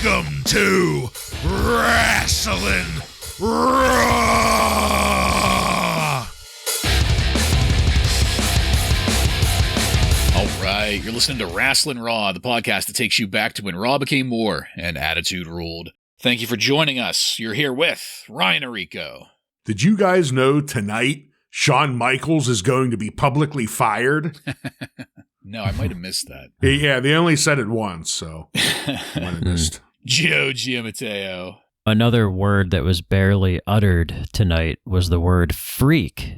Welcome to Wrasslin Raw! All right, you're listening to Wrasslin Raw, the podcast that takes you back to when Raw became war and Attitude ruled. Thank you for joining us. You're here with Ryan Arico. Did you guys know tonight Shawn Michaels is going to be publicly fired? No, I might have missed that. Yeah, they only said it once, so I missed. Joe Giammatteo. Another word that was barely uttered tonight was the word freak.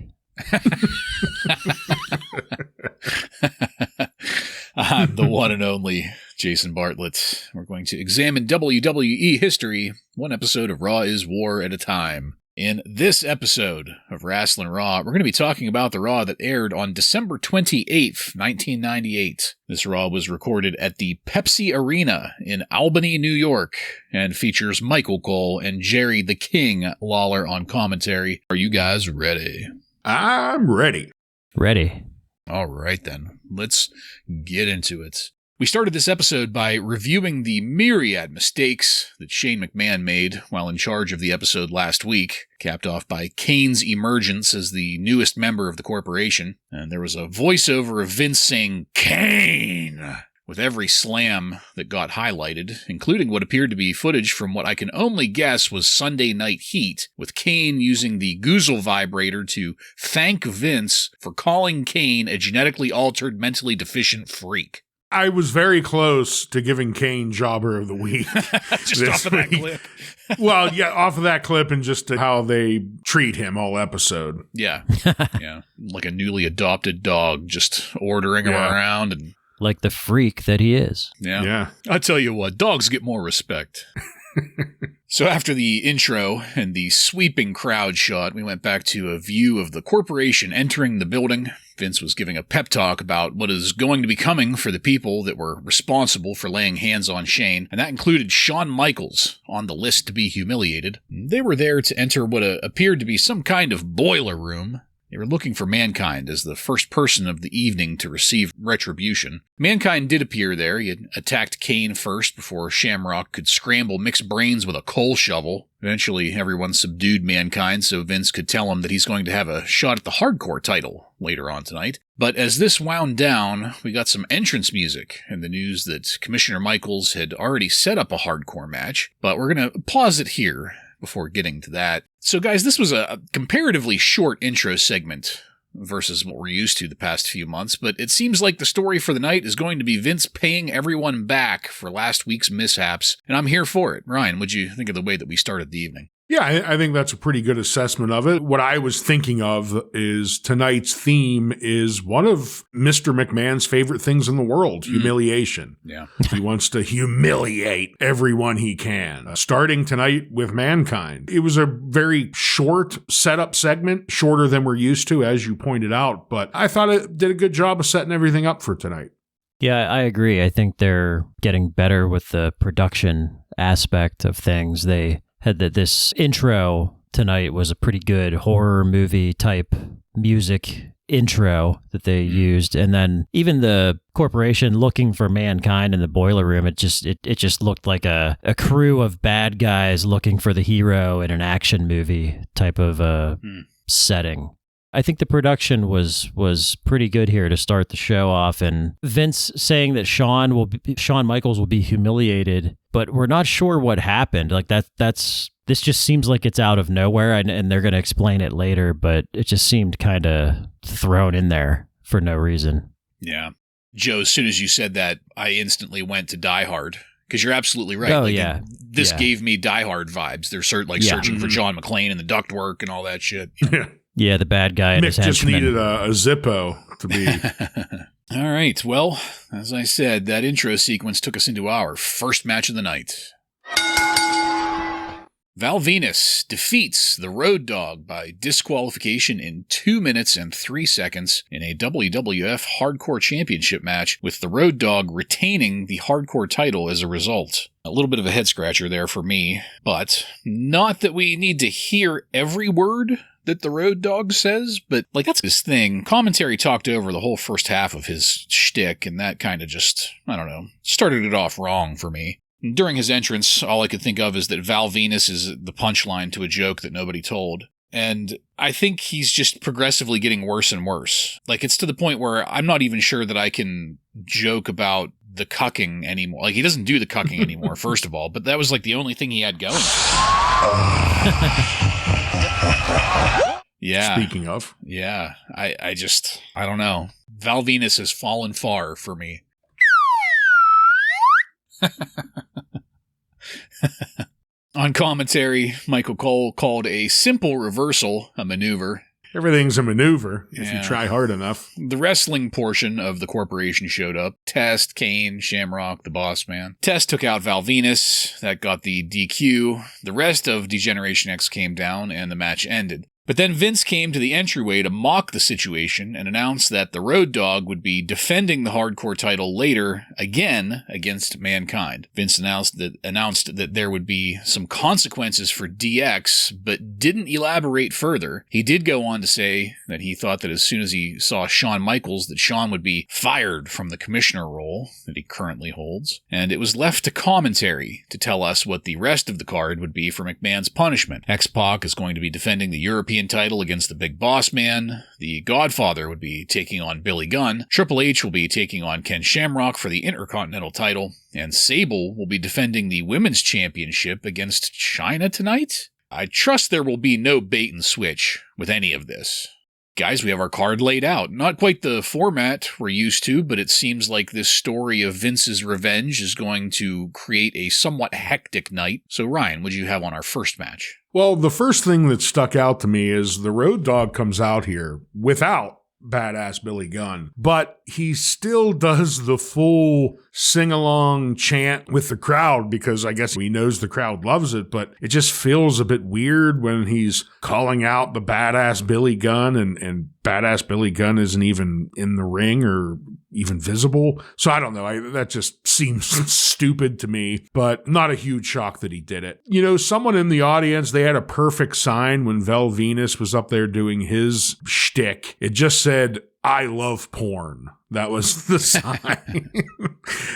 I'm the one and only Jason Bartlett. We're going to examine WWE history, one episode of Raw is War at a time. In this episode of Wrasslin Raw, we're going to be talking about the Raw that aired on December 28th, 1998. This Raw was recorded at the Pepsi Arena in Albany, New York, and features Michael Cole and Jerry the King Lawler on commentary. Are you guys ready? I'm ready. Ready. All right, then. Let's get into it. We started this episode by reviewing the myriad mistakes that Shane McMahon made while in charge of the episode last week, capped off by Kane's emergence as the newest member of the corporation. And there was a voiceover of Vince saying, "Kane!" with every slam that got highlighted, including what appeared to be footage from what I can only guess was Sunday Night Heat, with Kane using the Goozle vibrator to thank Vince for calling Kane a genetically altered, mentally deficient freak. I was very close to giving Kane Jobber of the Week. Just off of that clip. Well, yeah, off of that clip and just how they treat him all episode. Yeah. Yeah. Like a newly adopted dog, just ordering him around and... Like the freak that he is. Yeah. I tell you what, dogs get more respect. So after the intro and the sweeping crowd shot, we went back to a view of the corporation entering the building. Vince was giving a pep talk about what is going to be coming for the people that were responsible for laying hands on Shane, and that included Shawn Michaels on the list to be humiliated. They were there to enter what appeared to be some kind of boiler room. They were looking for Mankind as the first person of the evening to receive retribution. Mankind did appear there. He had attacked Kane first before Shamrock could scramble mixed brains with a coal shovel. Eventually, everyone subdued Mankind so Vince could tell him that he's going to have a shot at the hardcore title later on tonight. But as this wound down, we got some entrance music and the news that Commissioner Michaels had already set up a hardcore match. But we're going to pause it here before getting to that. So guys, this was a comparatively short intro segment versus what we're used to the past few months, but it seems like the story for the night is going to be Vince paying everyone back for last week's mishaps, and I'm here for it. Ryan, what'd you think of the way that we started the evening? Yeah, I think that's a pretty good assessment of it. What I was thinking of is tonight's theme is one of Mr. McMahon's favorite things in the world, humiliation. Yeah. He wants to humiliate everyone he can, starting tonight with Mankind. It was a very short setup segment, shorter than we're used to, as you pointed out, but I thought it did a good job of setting everything up for tonight. Yeah, I agree. I think they're getting better with the production aspect of things. They had that this intro tonight was a pretty good horror movie type music intro that they used, and then even the corporation looking for Mankind in the boiler room, it just looked like a crew of bad guys looking for the hero in an action movie type of setting. I think the production was pretty good here to start the show off, and Vince saying that Shawn Michaels will be humiliated, but we're not sure what happened. Like this just seems like it's out of nowhere, and they're going to explain it later, but it just seemed kind of thrown in there for no reason. Yeah. Joe, as soon as you said that, I instantly went to Die Hard. Because you're absolutely right. Oh, like, yeah. This gave me Die Hard vibes. They're searching for John McClane and the ductwork and all that shit. Yeah. Yeah, the bad guy and Mick his just henchman. needed a Zippo to be... All right. Well, as I said, that intro sequence took us into our first match of the night. Val Venis defeats the Road Dogg by disqualification in 2 minutes and 3 seconds in a WWF Hardcore Championship match, with the Road Dogg retaining the Hardcore title as a result. A little bit of a head-scratcher there for me, but not that we need to hear every word that the Road Dogg says, but that's his thing. Commentary talked over the whole first half of his shtick, and that kind of just, started it off wrong for me. During his entrance, all I could think of is that Val Venus is the punchline to a joke that nobody told. And I think he's just progressively getting worse and worse. Like, it's to the point where I'm not even sure that I can joke about the cucking anymore. Like, he doesn't do the cucking anymore, first of all, but that was like the only thing he had going. Yeah. Speaking of. Yeah. I don't know. Val Venus has fallen far for me. On commentary, Michael Cole called a simple reversal a maneuver. Everything's a maneuver if you try hard enough. The wrestling portion of the corporation showed up. Test, Kane, Shamrock, the Bossman. Test took out Val Venus. That got the DQ. The rest of Degeneration X came down and the match ended. But then Vince came to the entryway to mock the situation and announced that the Road Dogg would be defending the hardcore title later, again, against Mankind. Vince announced that there would be some consequences for DX, but didn't elaborate further. He did go on to say that he thought that as soon as he saw Shawn Michaels, that Shawn would be fired from the commissioner role that he currently holds. And it was left to commentary to tell us what the rest of the card would be for McMahon's punishment. X-Pac is going to be defending the European title against the Big Bossman. The Godfather would be taking on Billy Gunn. Triple H will be taking on Ken Shamrock for the Intercontinental title. And Sable will be defending the Women's Championship against Chyna tonight. I trust there will be no bait and switch with any of this. Guys, we have our card laid out. Not quite the format we're used to, but it seems like this story of Vince's revenge is going to create a somewhat hectic night. So, Ryan, what do you have on our first match? Well, the first thing that stuck out to me is the Road Dogg comes out here without badass Billy Gunn, but he still does the full sing-along chant with the crowd because I guess he knows the crowd loves it, but it just feels a bit weird when he's calling out the badass Billy Gunn and badass Billy Gunn isn't even in the ring or even visible. So I don't know. That just seems stupid to me, but not a huge shock that he did it. You know, someone in the audience, they had a perfect sign when Val Venus was up there doing his shtick. It just said, "I love porn." That was the sign.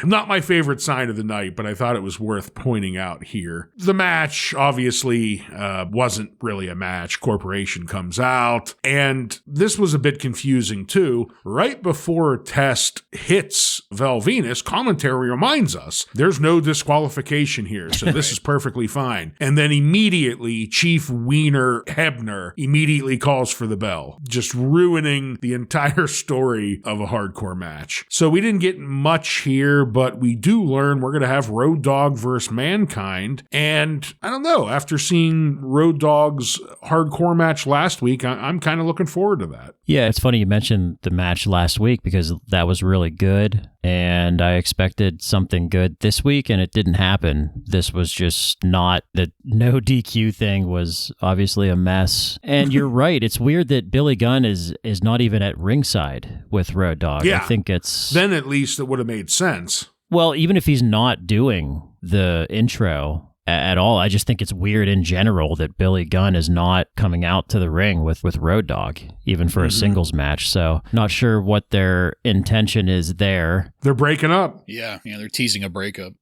Not my favorite sign of the night, but I thought it was worth pointing out here. The match obviously wasn't really a match. Corporation comes out, and this was a bit confusing too. Right before Test hits Val Venus, commentary reminds us there's no disqualification here, so this is perfectly fine. And then immediately, Chief Wiener Hebner immediately calls for the bell, just ruining the entire story of a hardcore match. So we didn't get much here, but we do learn we're going to have Road Dogg versus Mankind. And I don't know, after seeing Road Dogg's hardcore match last week, I'm kind of looking forward to that. Yeah, it's funny you mentioned the match last week because that was really good. And I expected something good this week, and it didn't happen. This was just not. The no DQ thing was obviously a mess. And you're right. It's weird that Billy Gunn is not even at ringside with Road Dogg. Yeah. I think it's... Then at least it would have made sense. Well, even if he's not doing the intro at all, I just think it's weird in general that Billy Gunn is not coming out to the ring with Road Dogg, even for a singles match. So not sure what their intention is there. They're breaking up. Yeah, they're teasing a breakup.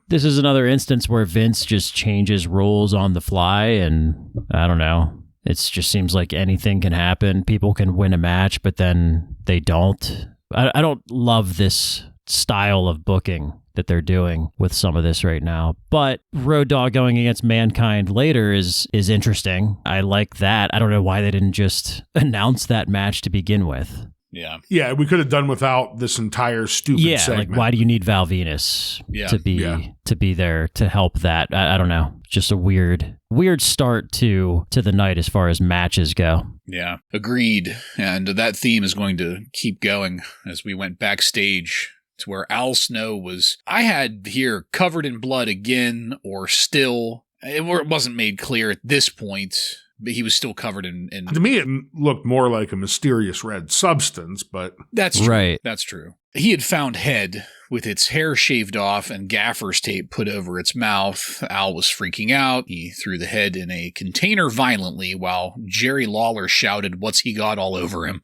This is another instance where Vince just changes rules on the fly, and I don't know. It just seems like anything can happen. People can win a match, but then they don't. I don't love this style of booking that they're doing with some of this right now. But Road Dogg going against Mankind later is interesting. I like that. I don't know why they didn't just announce that match to begin with. Yeah. Yeah, we could have done without this entire stupid segment. Like why do you need Val Venus to be there to help that? I don't know. Just a weird start to the night as far as matches go. Yeah, agreed. And that theme is going to keep going as we went backstage to where Al Snow was, I had here, covered in blood again or still. It wasn't made clear at this point, but he was still covered in... To me, it looked more like a mysterious red substance, but... That's true. Right. That's true. He had found head with its hair shaved off and gaffer's tape put over its mouth. Al was freaking out. He threw the head in a container violently while Jerry Lawler shouted, "What's he got all over him?"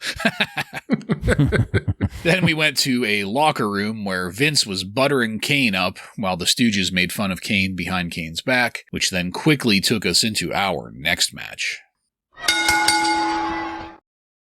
Then we went to a locker room where Vince was buttering Kane up while the Stooges made fun of Kane behind Kane's back, which then quickly took us into our next match.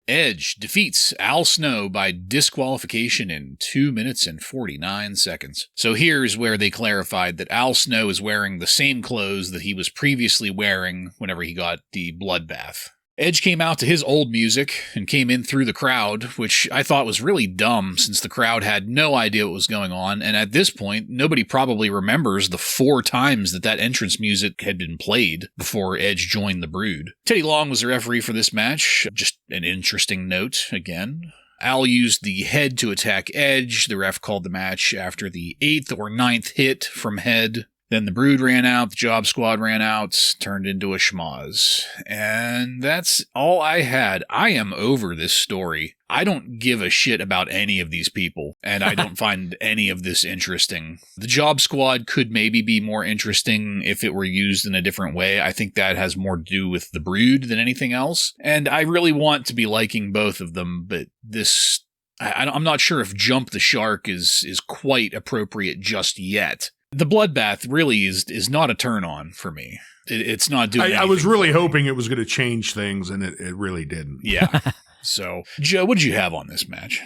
Edge defeats Al Snow by disqualification in 2 minutes and 49 seconds. So here's where they clarified that Al Snow is wearing the same clothes that he was previously wearing whenever he got the bloodbath. Edge came out to his old music and came in through the crowd, which I thought was really dumb since the crowd had no idea what was going on, and at this point, nobody probably remembers the 4 times that entrance music had been played before Edge joined the Brood. Teddy Long was the referee for this match. Just an interesting note, again. Al used the head to attack Edge. The ref called the match after the 8th or 9th hit from head. Then the Brood ran out, the Job Squad ran out, turned into a schmoz. And that's all I had. I am over this story. I don't give a shit about any of these people, and I don't find any of this interesting. The Job Squad could maybe be more interesting if it were used in a different way. I think that has more to do with the Brood than anything else. And I really want to be liking both of them, but this... I'm not sure if Jump the Shark is quite appropriate just yet. The bloodbath really is not a turn on for me. It's not doing anything. I was really hoping it was going to change things, and it really didn't. Yeah. So, Joe, what did you have on this match?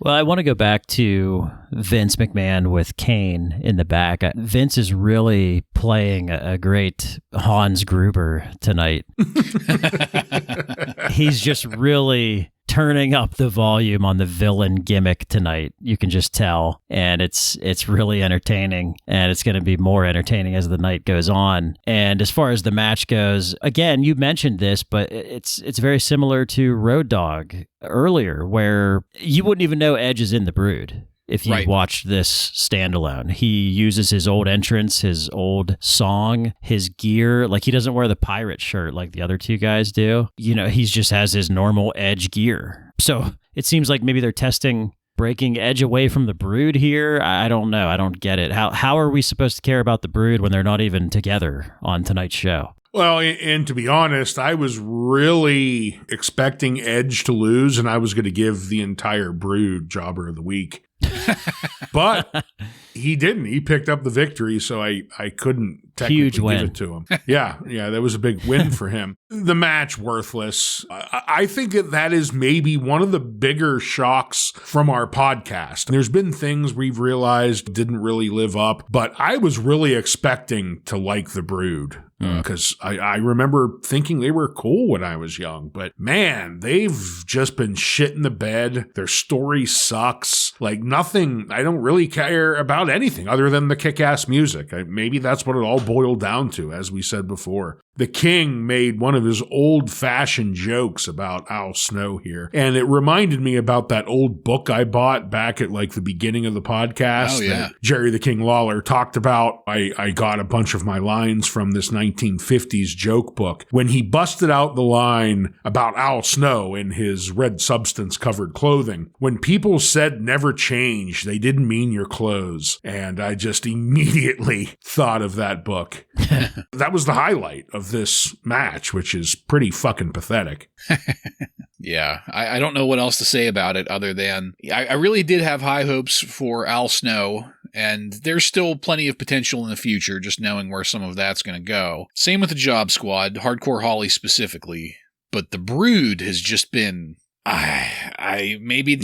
Well, I want to go back to Vince McMahon with Kane in the back. Vince is really playing a great Hans Gruber tonight. He's just really turning up the volume on the villain gimmick tonight. You can just tell. And it's really entertaining. And it's going to be more entertaining as the night goes on. And as far as the match goes, again, you mentioned this, but it's very similar to Road Dogg earlier, where you wouldn't even know Edge is in the Brood if you watched this standalone. He uses his old entrance, his old song, his gear. Like, he doesn't wear the pirate shirt like the other 2 guys do. You know, he just has his normal Edge gear. So it seems like maybe they're testing breaking Edge away from the Brood here. I don't know. I don't get it. How are we supposed to care about the Brood when they're not even together on tonight's show? Well, and to be honest, I was really expecting Edge to lose, and I was going to give the entire Brood Jobber of the Week. But he didn't. He picked up the victory, so I couldn't technically give it to him. Yeah, that was a big win for him. The match, worthless. I think that is maybe one of the bigger shocks from our podcast. There's been things we've realized didn't really live up, but I was really expecting to like the Brood. Because I remember thinking they were cool when I was young, but man, they've just been shit in the bed. Their story sucks. Like, nothing. I don't really care about anything other than the kick-ass music. Maybe that's what it all boiled down to, as we said before. The King made one of his old-fashioned jokes about Al Snow here, and it reminded me about that old book I bought back at like the beginning of the podcast. Oh, yeah. That Jerry the King Lawler talked about. I got a bunch of my lines from this 1950s joke book when he busted out the line about Al Snow in his red substance-covered clothing. When people said never change, they didn't mean your clothes. And I just immediately thought of that book. That was the highlight of this match, which is pretty fucking pathetic. Yeah, I don't know what else to say about it other than I really did have high hopes for Al Snow, and there's still plenty of potential in the future, just knowing where some of that's going to go. Same with the Job Squad, Hardcore Holly specifically, but the Brood has just been... maybe,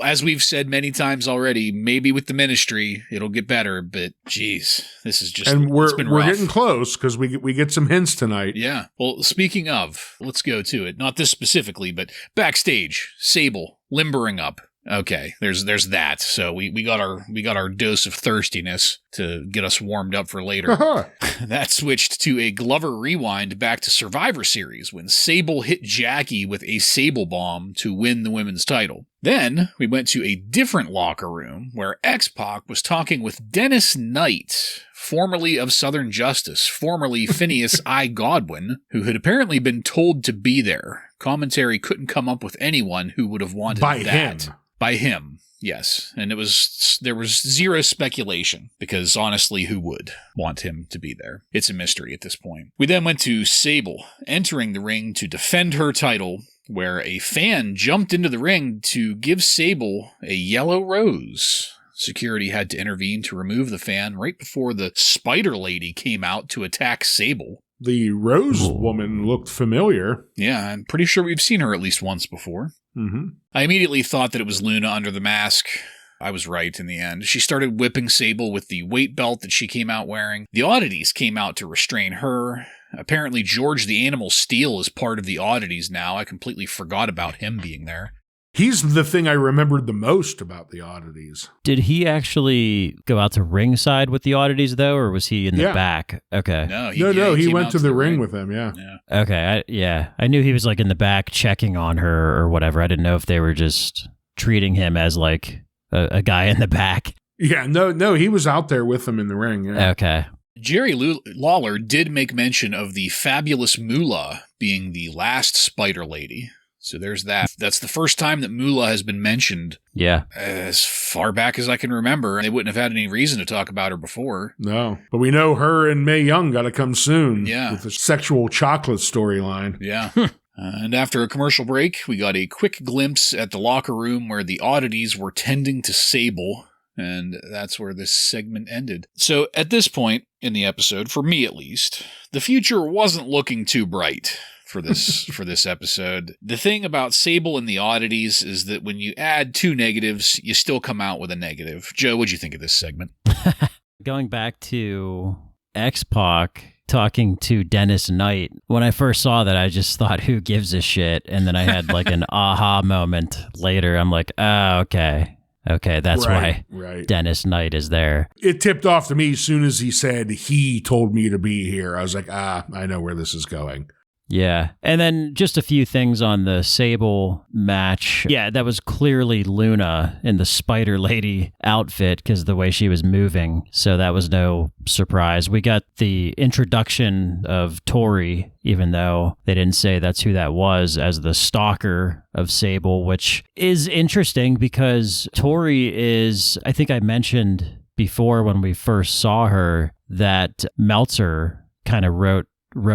as we've said many times already, maybe with the Ministry it'll get better, but geez, this is just, and we're rough. Getting close because we get some hints tonight. Yeah. Well, speaking of, let's go to it. Not this specifically, but backstage, Sable limbering up. Okay, there's that. So we got our dose of thirstiness to get us warmed up for later. That switched to a Glover rewind back to Survivor Series when Sable hit Jackie with a Sable bomb to win the women's title. Then we went to a different locker room where X-Pac was talking with Dennis Knight, formerly of Southern Justice, formerly Phineas I. Godwin, who had apparently been told to be there. Commentary couldn't come up with anyone who would have wanted that. By him, yes. And there was zero speculation, because honestly, who would want him to be there? It's a mystery at this point. We then went to Sable, entering the ring to defend her title where a fan jumped into the ring to give Sable a yellow rose. Security had to intervene to remove the fan right before the Spider Lady came out to attack Sable. The Rose woman looked familiar. Yeah, I'm pretty sure we've seen her at least once before. Mm-hmm. I immediately thought that it was Luna under the mask. I was right in the end. She started whipping Sable with the weight belt that she came out wearing. The Oddities came out to restrain her. Apparently George the Animal Steel is part of the Oddities now. I completely forgot about him being there. He's the thing I remembered the most about the Oddities. Did he actually go out to ringside with the Oddities, though, or was he in the back? Okay. No, he went to the ring with them, yeah. Okay, I knew he was like in the back checking on her or whatever. I didn't know if they were just treating him as like a guy in the back. Yeah, no, he was out there with them in the ring. Yeah. Okay. Jerry Lawler did make mention of the fabulous Moolah being the last Spider Lady. So there's that. That's the first time that Moolah has been mentioned. Yeah. As far back as I can remember. They wouldn't have had any reason to talk about her before. No. But we know her and Mae Young got to come soon. Yeah. With the sexual chocolate storyline. Yeah. And after a commercial break, we got a quick glimpse at the locker room where the Oddities were tending to Sable. And that's where this segment ended. So at this point in the episode, for me at least, the future wasn't looking too bright for this episode. The thing about Sable and the Oddities is that when you add two negatives, you still come out with a negative. Joe, what'd you think of this segment? Going back to X-pac talking to Dennis Knight, when I first saw that, I just thought, who gives a shit? And then I had like an aha moment later. I'm like, oh, okay. Okay, that's why Dennis Knight is there. It tipped off to me as soon as he said he told me to be here. I was like, I know where this is going. Yeah. And then just a few things on the Sable match. Yeah, that was clearly Luna in the Spider Lady outfit because the way she was moving. So that was no surprise. We got the introduction of Tori, even though they didn't say that's who that was, as the stalker of Sable, which is interesting because Tori is, I think I mentioned before when we first saw her, that Meltzer kind of wrote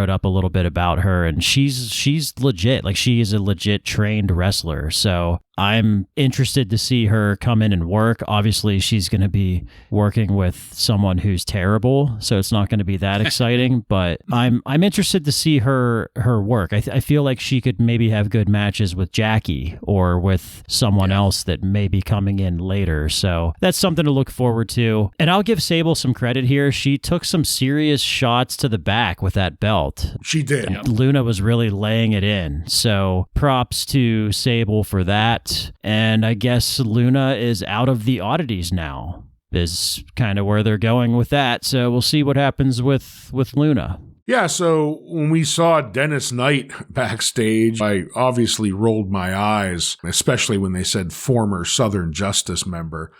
up a little bit about her, and she's legit. Like, she is a legit trained wrestler. So I'm interested to see her come in and work. Obviously, she's going to be working with someone who's terrible, so it's not going to be that exciting. But I'm interested to see her work. I feel like she could maybe have good matches with Jackie or with someone else that may be coming in later. So that's something to look forward to. And I'll give Sable some credit here. She took some serious shots to the back with that belt. She did. Yep. Luna was really laying it in. So props to Sable for that. And I guess Luna is out of the Oddities now, is kind of where they're going with that. So we'll see what happens with Luna. Yeah, so when we saw Dennis Knight backstage, I obviously rolled my eyes, especially when they said former Southern Justice member.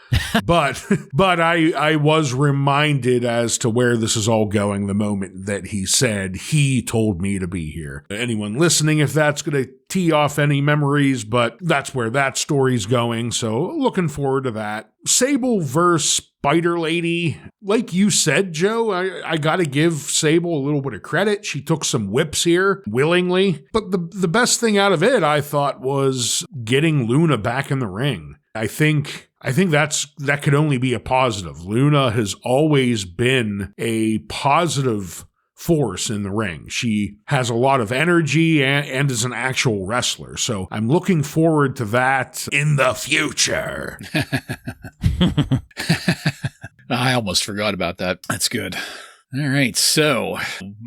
But I was reminded as to where this is all going the moment that he said he told me to be here. Anyone listening, if that's going to tee off any memories, but that's where that story's going. So looking forward to that. Sable versus Spider Lady. Like you said, Joe, I got to give Sable a little bit of credit. She took some whips here willingly. But the best thing out of it, I thought, was getting Luna back in the ring. I think that could only be a positive. Luna has always been a positive force in the ring. She has a lot of energy and is an actual wrestler. So I'm looking forward to that in the future. I almost forgot about that. That's good. All right, so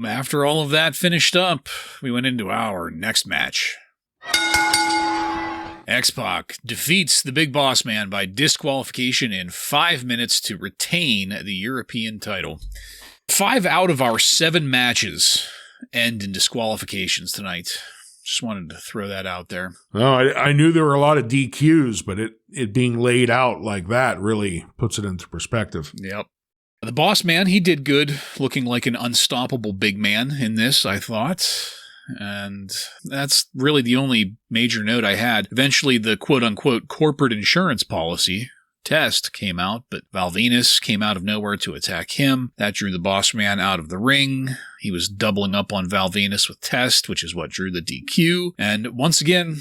after all of that finished up, we went into our next match. X-pac defeats the Big Bossman by disqualification in 5 minutes to retain the European title. 5 out of our 7 matches end in disqualifications tonight. Just wanted to throw that out there. No, I knew there were a lot of DQs, but it being laid out like that really puts it into perspective. Yep. The boss man, he did good, looking like an unstoppable big man in this, I thought. And that's really the only major note I had. Eventually, the quote-unquote corporate insurance policy Test came out, but Val Venus came out of nowhere to attack him. That drew the boss man out of the ring. He was doubling up on Val Venus with Test, which is what drew the DQ. And once again,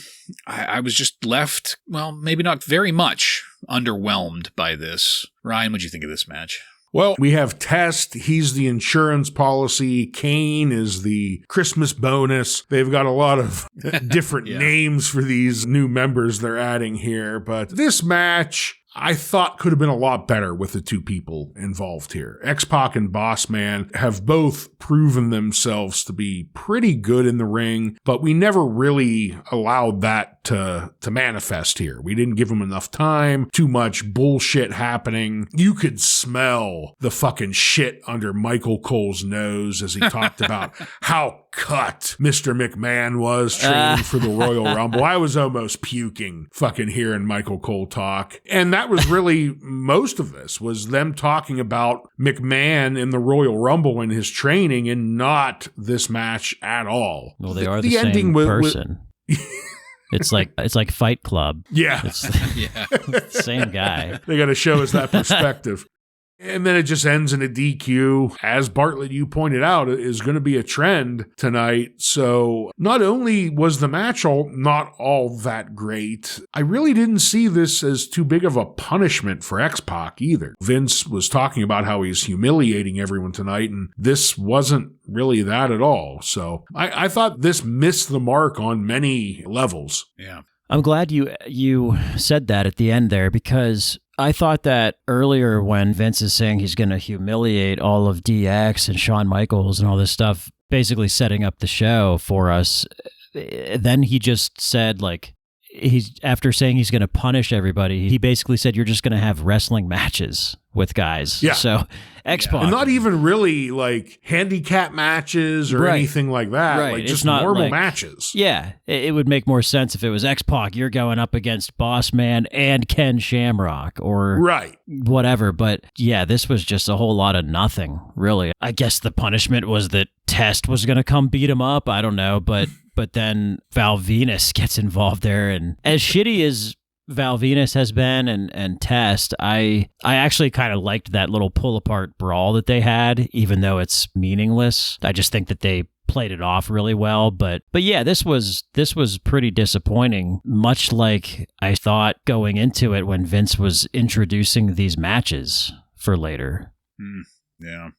I was just left, well, maybe not very much, underwhelmed by this. Ryan, what'd you think of this match? Well, we have Test. He's the insurance policy. Kane is the Christmas bonus. They've got a lot of different names for these new members they're adding here. But this match, I thought, could have been a lot better with the two people involved here. X-Pac and Bossman have both proven themselves to be pretty good in the ring, but we never really allowed that to manifest here. We didn't give them enough time, too much bullshit happening. You could smell the fucking shit under Michael Cole's nose as he talked about how cut Mr. McMahon was training for the Royal Rumble. I was almost puking fucking hearing Michael Cole talk. And that was really most of this, was them talking about McMahon in the Royal Rumble and his training, and not this match at all. Well, they are the same person. It's like Fight Club. Yeah. It's the same guy. They got to show us that perspective. And then it just ends in a DQ. As Bartlett, you pointed out, is going to be a trend tonight. So not only was the match not all that great, I really didn't see this as too big of a punishment for X-Pac either. Vince was talking about how he's humiliating everyone tonight, and this wasn't really that at all. So I thought this missed the mark on many levels. Yeah. I'm glad you said that at the end there, because I thought that earlier when Vince is saying he's going to humiliate all of DX and Shawn Michaels and all this stuff, basically setting up the show for us, then he just said, like, after saying he's going to punish everybody, he basically said you're just going to have wrestling matches with guys. Yeah. So X-Pac. And not even really like handicap matches or anything like that. Right. Like just normal matches. Yeah. It would make more sense if it was X-Pac, you're going up against Bossman and Ken Shamrock or whatever. But yeah, this was just a whole lot of nothing, really. I guess the punishment was that Test was going to come beat him up. I don't know. But then Val Venus gets involved there. And as shitty as Val Venus has been and Test, I actually kind of liked that little pull-apart brawl that they had, even though it's meaningless. I just think that they played it off really well. But yeah, this was pretty disappointing, much like I thought going into it when Vince was introducing these matches for later. Yeah.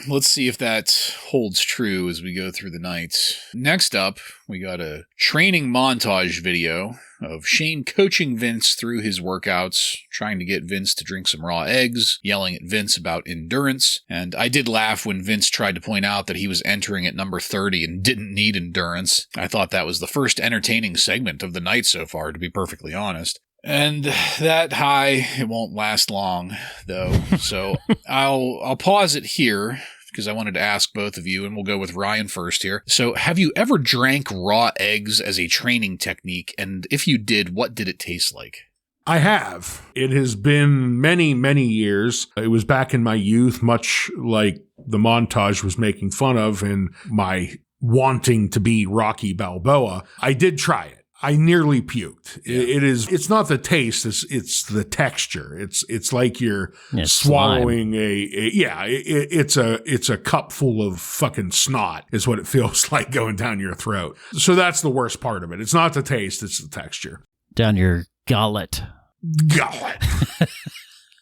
Let's see if that holds true as we go through the night. Next up, we got a training montage video of Shane coaching Vince through his workouts, trying to get Vince to drink some raw eggs, yelling at Vince about endurance. And I did laugh when Vince tried to point out that he was entering at number 30 and didn't need endurance. I thought that was the first entertaining segment of the night so far, to be perfectly honest. And that high, it won't last long, though. So I'll pause it here because I wanted to ask both of you, and we'll go with Ryan first here. So have you ever drank raw eggs as a training technique? And if you did, what did it taste like? I have. It has been many, many years. It was back in my youth, much like the montage was making fun of in my wanting to be Rocky Balboa. I did try it. I nearly puked. It's not the taste, it's the texture. It's like you're swallowing it's a cup full of fucking snot is what it feels like going down your throat. So that's the worst part of it. It's not the taste, it's the texture. Down your gullet.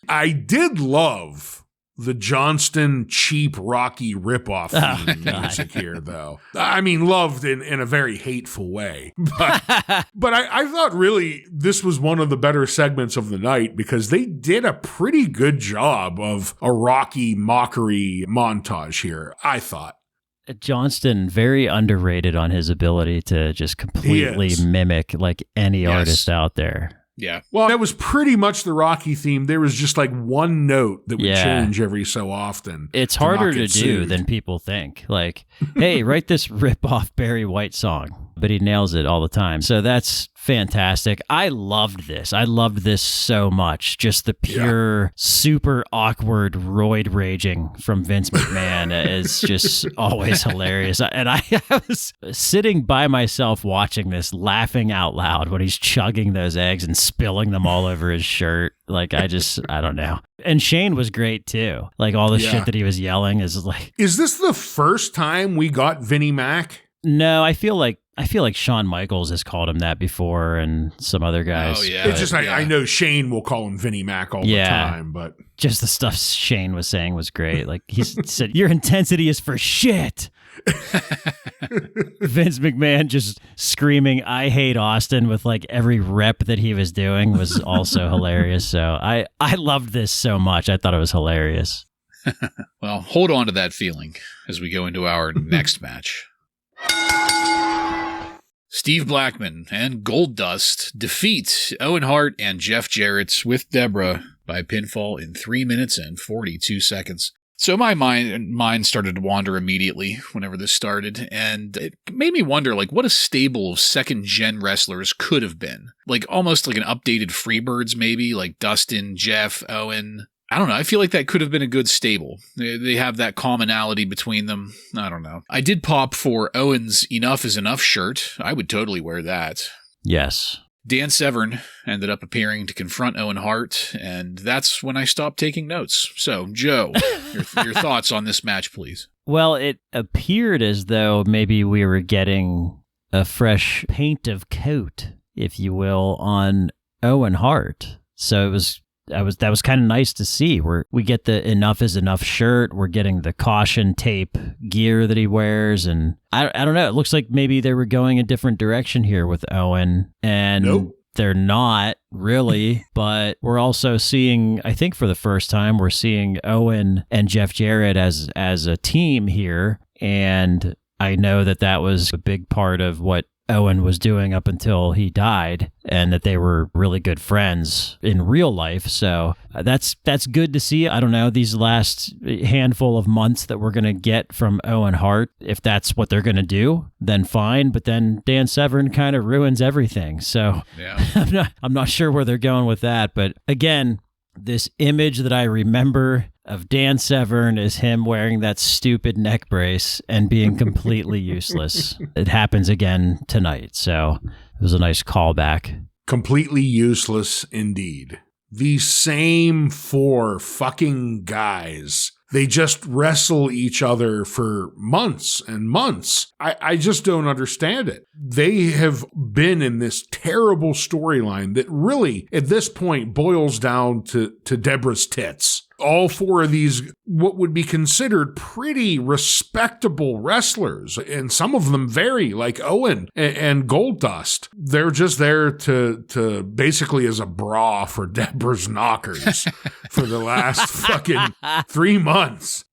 I did love the Johnston cheap Rocky ripoff theme music here, though. I mean, loved in a very hateful way. But I thought really this was one of the better segments of the night because they did a pretty good job of a Rocky mockery montage here, I thought. Johnston, very underrated on his ability to just completely mimic like any artist out there. Yeah. Well, that was pretty much the Rocky theme. There was just like one note that would change every so often. It's harder to do than people think. Like, hey, write this rip-off Barry White song. but he nails it all the time. So that's fantastic. I loved this. I loved this so much. Just the pure, super awkward roid raging from Vince McMahon is just always hilarious. And I was sitting by myself watching this, laughing out loud when he's chugging those eggs and spilling them all over his shirt. Like, I don't know. And Shane was great too. Like, all the shit that he was yelling is like... Is this the first time we got Vinnie Mac? No, I feel like Shawn Michaels has called him that before, and some other guys. Oh, yeah. It's just, I know Shane will call him Vinnie Mac all the time, but... Just the stuff Shane was saying was great. Like, he said, your intensity is for shit. Vince McMahon just screaming, I hate Austin, with like every rep that he was doing was also hilarious. So I loved this so much. I thought it was hilarious. Well, hold on to that feeling as we go into our next match. Steve Blackman and Goldust defeat Owen Hart and Jeff Jarrett with Deborah by pinfall in 3 minutes and 42 seconds. So my mind started to wander immediately whenever this started, and it made me wonder, like, what a stable of second-gen wrestlers could have been. Like, almost like an updated Freebirds, maybe, like Dustin, Jeff, Owen. I don't know. I feel like that could have been a good stable. They have that commonality between them. I don't know. I did pop for Owen's Enough is Enough shirt. I would totally wear that. Yes. Dan Severn ended up appearing to confront Owen Hart, and that's when I stopped taking notes. So, Joe, your thoughts on this match, please. Well, it appeared as though maybe we were getting a fresh paint of coat, if you will, on Owen Hart. So that was kind of nice to see. We get the Enough is Enough shirt. We're getting the caution tape gear that he wears. And I don't know. It looks like maybe they were going a different direction here with Owen. And Nope. They're not really. But we're also seeing, I think for the first time, we're seeing Owen and Jeff Jarrett as a team here. And I know that was a big part of what Owen was doing up until he died, and that they were really good friends in real life. So that's good to see. I don't know, these last handful of months that we're going to get from Owen Hart, if that's what they're going to do, then fine. But then Dan Severn kind of ruins everything. So yeah. I'm not sure where they're going with that. But again, this image that I remember of Dan Severn is him wearing that stupid neck brace and being completely useless. It happens again tonight, so it was a nice callback. Completely useless indeed. The same 4 fucking guys. They just wrestle each other for months and months. I just don't understand it. They have been in this terrible storyline that really, at this point, boils down to Deborah's tits. All 4 of these, what would be considered pretty respectable wrestlers, and some of them very, like Owen and Goldust. They're just there to basically as a bra for Deborah's knockers for the last fucking 3 months.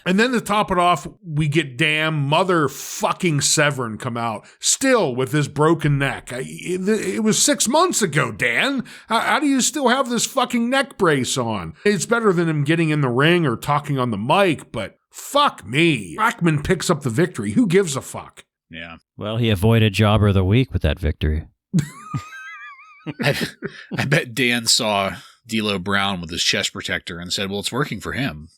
And then to top it off, we get damn motherfucking Severn come out, still with this broken neck. It was 6 months ago, Dan. How do you still have this fucking neck brace on? It's better than him getting in the ring or talking on the mic, but fuck me. Blackman picks up the victory. Who gives a fuck? Yeah. Well, he avoided Jobber of the Week with that victory. I bet Dan saw D'Lo Brown with his chest protector and said, well, it's working for him.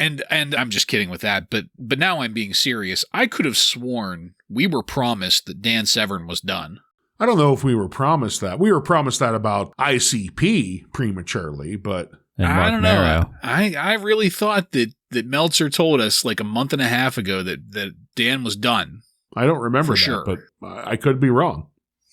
And I'm just kidding with that, but now I'm being serious. I could have sworn we were promised that Dan Severn was done. I don't know if we were promised that. We were promised that about ICP prematurely, but... I don't know. I really thought that Meltzer told us like a month and a half ago that Dan was done. I don't remember that, sure. But I could be wrong.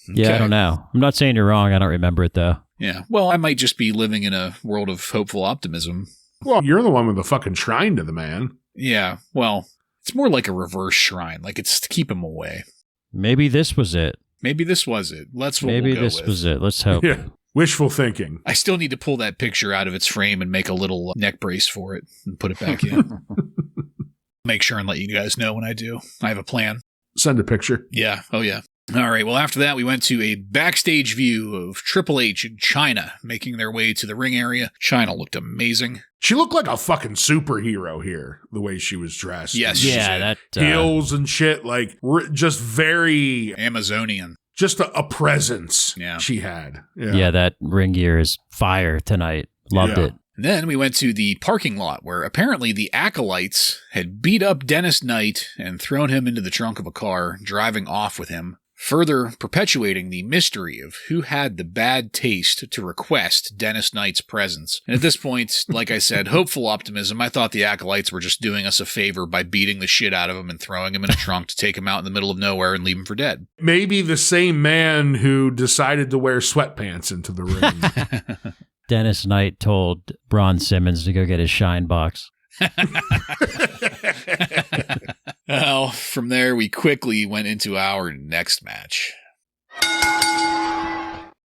Yeah, okay. I don't know. I'm not saying you're wrong. I don't remember it, though. Yeah. Well, I might just be living in a world of hopeful optimism. Well, you're the one with the fucking shrine to the man. Yeah. Well, it's more like a reverse shrine. Like it's to keep him away. Maybe this was it. Maybe this was it. Maybe this was it. Let's hope. Yeah. Wishful thinking. I still need to pull that picture out of its frame and make a little neck brace for it and put it back in. Make sure and let you guys know when I do. I have a plan. Send a picture. Yeah. Oh, yeah. All right, well, after that, we went to a backstage view of Triple H and Chyna making their way to the ring area. Chyna looked amazing. She looked like a fucking superhero here, the way she was dressed. Yes, Yeah, that heels and shit, like just very Amazonian. Just a presence Yeah. she had. Yeah, that ring gear is fire tonight. Loved it. And then we went to the parking lot where apparently the Acolytes had beat up Dennis Knight and thrown him into the trunk of a car, driving off with him, further perpetuating the mystery of who had the bad taste to request Dennis Knight's presence. And at this point, like I said, hopeful optimism. I thought the Acolytes were just doing us a favor by beating the shit out of him and throwing him in a trunk to take him out in the middle of nowhere and leave him for dead. Maybe the same man who decided to wear sweatpants into the ring. Dennis Knight told Braun Simmons to go get his shine box. Well, from there, we quickly went into our next match.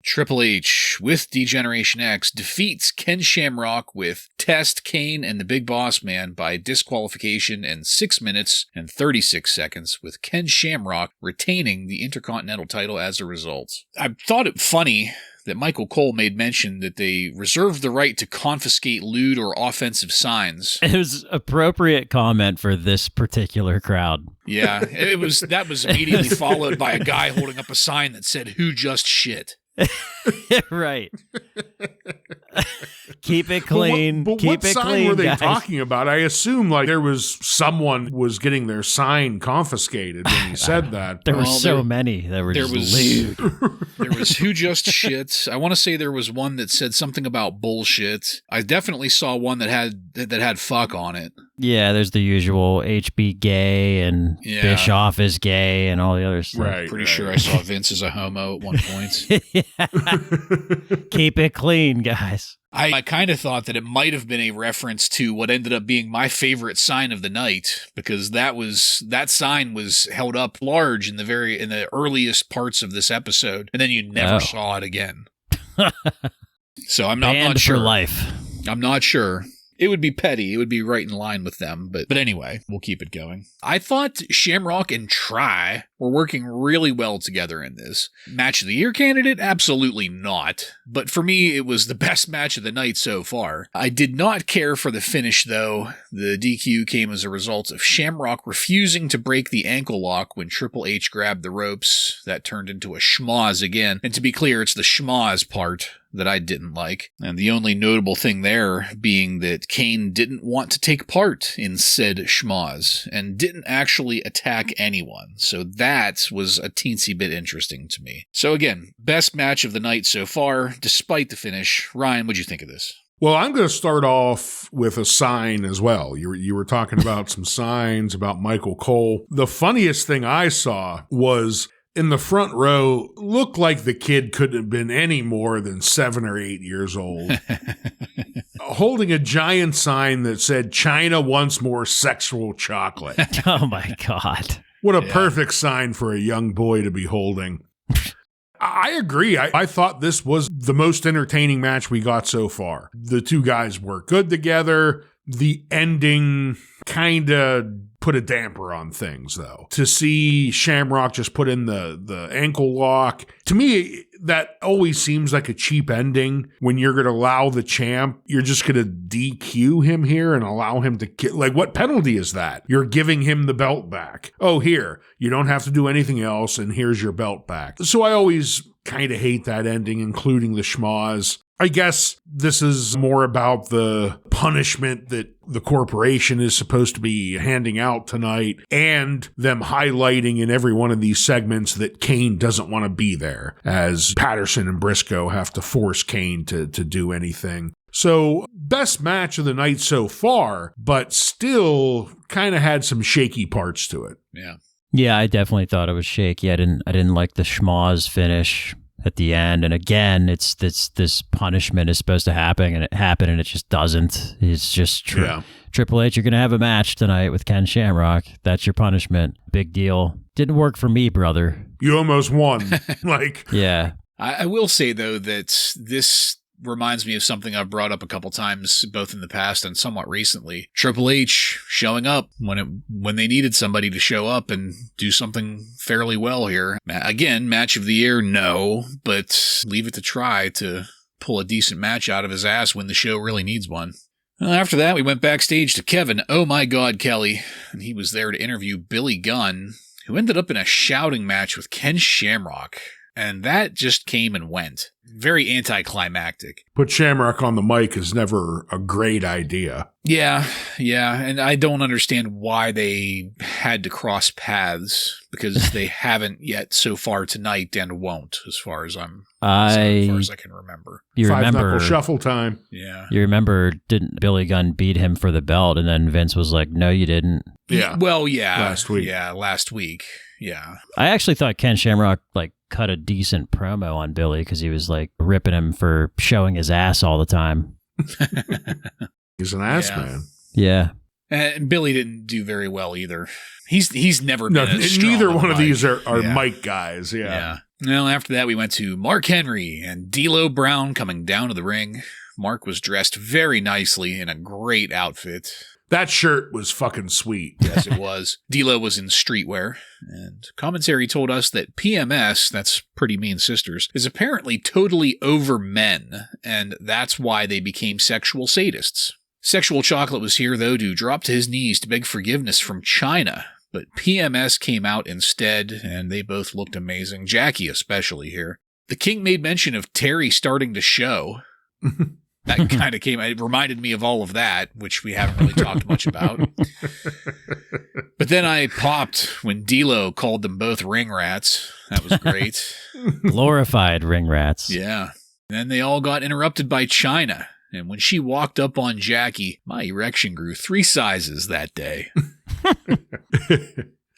Triple H, with D-Generation X, defeats Ken Shamrock with Test, Kane, and the Big Bossman by disqualification in 6 minutes and 36 seconds, with Ken Shamrock retaining the Intercontinental title as a result. I thought it funny that Michael Cole made mention that they reserved the right to confiscate lewd or offensive signs. It was appropriate comment for this particular crowd. Yeah, that was immediately followed by a guy holding up a sign that said, "Who just shit?" Right. Keep it clean. But Keep what it sign clean, were they guys. talking about? I assume like there was someone was getting their sign confiscated when he said that. There were Well, so many that were just lewd. There was who just shit. I want to say there was one that said something about bullshit. I definitely saw one that had fuck on it. Yeah, there's the usual HB gay and Yeah. Bischoff is gay and all the other stuff. Right. Pretty sure I saw Vince as a homo at one point. Keep it clean, guys. I kind of thought that it might have been a reference to what ended up being my favorite sign of the night, because that sign was held up large in the earliest parts of this episode, and then you never saw it again. So I'm not sure. For life. I'm not sure. It would be petty. It would be right in line with them. But anyway, we'll keep it going. I thought Shamrock and Try were working really well together in this. Match of the Year candidate? Absolutely not. But for me, it was the best match of the night so far. I did not care for the finish, though. The DQ came as a result of Shamrock refusing to break the ankle lock when Triple H grabbed the ropes. That turned into a schmoz again. And to be clear, it's the schmoz part that I didn't like. And the only notable thing there being that Kane didn't want to take part in said schmoz and didn't actually attack anyone. So that was a teensy bit interesting to me. So again, best match of the night so far, despite the finish. Ryan, what'd you think of this? Well, I'm going to start off with a sign as well. You were talking about some signs about Michael Cole. The funniest thing I saw was in the front row, looked like the kid couldn't have been any more than 7 or 8 years old, holding a giant sign that said, "China wants more sexual chocolate." Oh, my God. What a perfect sign for a young boy to be holding. I agree. I thought this was the most entertaining match we got so far. The two guys work good together. The ending kind of put a damper on things, though. To see Shamrock just put in the ankle lock, to me, that always seems like a cheap ending. When you're going to allow the champ, you're just going to DQ him here and allow him to like, what penalty is that? You're giving him the belt back. Oh, here, you don't have to do anything else, and here's your belt back. So I always kind of hate that ending, including the schmoz. I guess this is more about the punishment that the corporation is supposed to be handing out tonight, and them highlighting in every one of these segments that Kane doesn't want to be there, as Patterson and Briscoe have to force Kane to do anything. So, best match of the night so far, but still kind of had some shaky parts to it. Yeah. Yeah, I definitely thought it was shaky. I didn't like the schmoz finish at the end. And again, it's this punishment is supposed to happen, and it happened, and it just doesn't. It's just true. Yeah. Triple H, you're going to have a match tonight with Ken Shamrock. That's your punishment. Big deal. Didn't work for me, brother. You almost won. Yeah. I will say, though, that reminds me of something I've brought up a couple times, both in the past and somewhat recently. Triple H showing up when they needed somebody to show up and do something fairly well here. Again, match of the year, no, but leave it to try to pull a decent match out of his ass when the show really needs one. After that, we went backstage to Kevin, oh my God, Kelly, and he was there to interview Billy Gunn, who ended up in a shouting match with Ken Shamrock. And that just came and went. Very anticlimactic. Put Shamrock on the mic is never a great idea. Yeah. And I don't understand why they had to cross paths, because they haven't yet so far tonight and won't, as far as I can remember. You remember Five-knuckle shuffle time. Yeah. You remember, didn't Billy Gunn beat him for the belt, and then Vince was like, no, you didn't. Yeah. Well, yeah. Last week. Yeah, last week. Yeah. I actually thought Ken Shamrock cut a decent promo on Billy, because he was ripping him for showing his ass all the time. He's an ass man. Yeah. And Billy didn't do very well either. He's never been a strong neither one of mic. These are mic guys. Yeah. Well, after that, we went to Mark Henry and D'Lo Brown coming down to the ring. Mark was dressed very nicely in a great outfit. That shirt was fucking sweet. Yes, it was. D'Lo was in streetwear, and commentary told us that PMS, that's Pretty Mean Sisters, is apparently totally over men, and that's why they became sexual sadists. Sexual Chocolate was here, though, to drop to his knees to beg forgiveness from China, but PMS came out instead, and they both looked amazing, Jackie especially here. The King made mention of Terry starting to show. That kind of it reminded me of all of that, which we haven't really talked much about. But then I popped when D'Lo called them both ring rats. That was great. Glorified ring rats. Yeah. Then they all got interrupted by Chyna. And when she walked up on Jackie, my erection grew 3 sizes that day.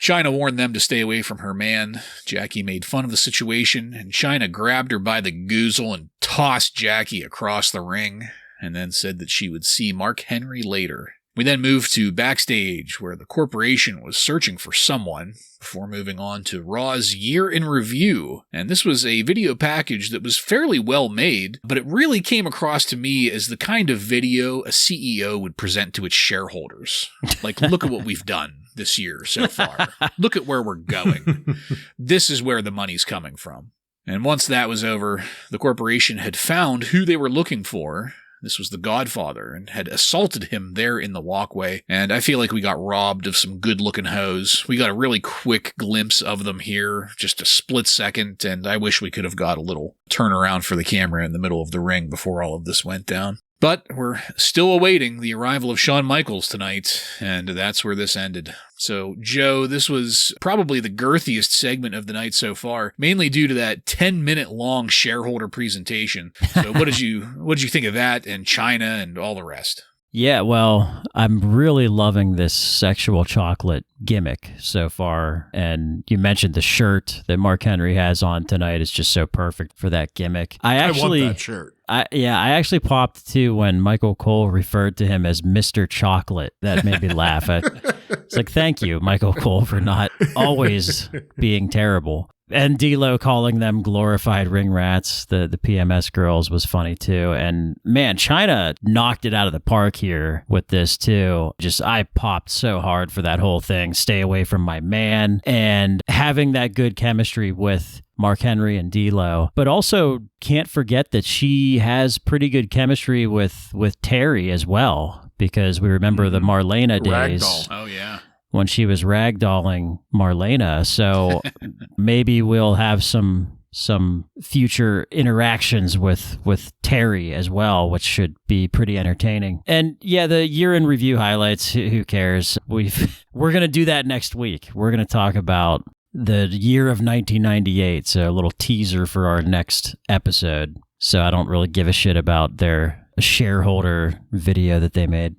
Chyna warned them to stay away from her man. Jackie made fun of the situation, and Chyna grabbed her by the goozle and tossed Jackie across the ring, and then said that she would see Mark Henry later. We then moved to backstage, where the corporation was searching for someone, before moving on to Raw's Year in Review. And this was a video package that was fairly well made, but it really came across to me as the kind of video a CEO would present to its shareholders. Look at what we've done this year so far. Look at where we're going. This is where the money's coming from. And once that was over, the corporation had found who they were looking for. This was the Godfather, and had assaulted him there in the walkway. And I feel like we got robbed of some good-looking hoes. We got a really quick glimpse of them here, just a split second, and I wish we could have got a little turnaround for the camera in the middle of the ring before all of this went down. But we're still awaiting the arrival of Shawn Michaels tonight, and that's where this ended. So, Joe, this was probably the girthiest segment of the night so far, mainly due to that 10-minute long shareholder presentation. So what did you think of that and Chyna and all the rest? Yeah, well, I'm really loving this Sexual Chocolate gimmick so far. And you mentioned the shirt that Mark Henry has on tonight is just so perfect for that gimmick. I want that shirt. I actually popped too when Michael Cole referred to him as Mr. Chocolate. That made me laugh. It's like, thank you, Michael Cole, for not always being terrible. And D'Lo calling them glorified ring rats, the PMS girls, was funny too. And man, Chyna knocked it out of the park here with this too. I popped so hard for that whole thing. Stay away from my man. And having that good chemistry with Mark Henry and D'Lo, but also can't forget that she has pretty good chemistry with Terry as well, because we remember the Marlena days. Ragdoll. Oh, yeah. When she was ragdolling Marlena. So maybe we'll have some future interactions with Terry as well, which should be pretty entertaining. And yeah, the year in review highlights, who cares? We're going to do that next week. We're going to talk about the year of 1998. So a little teaser for our next episode. So I don't really give a shit about their shareholder video that they made.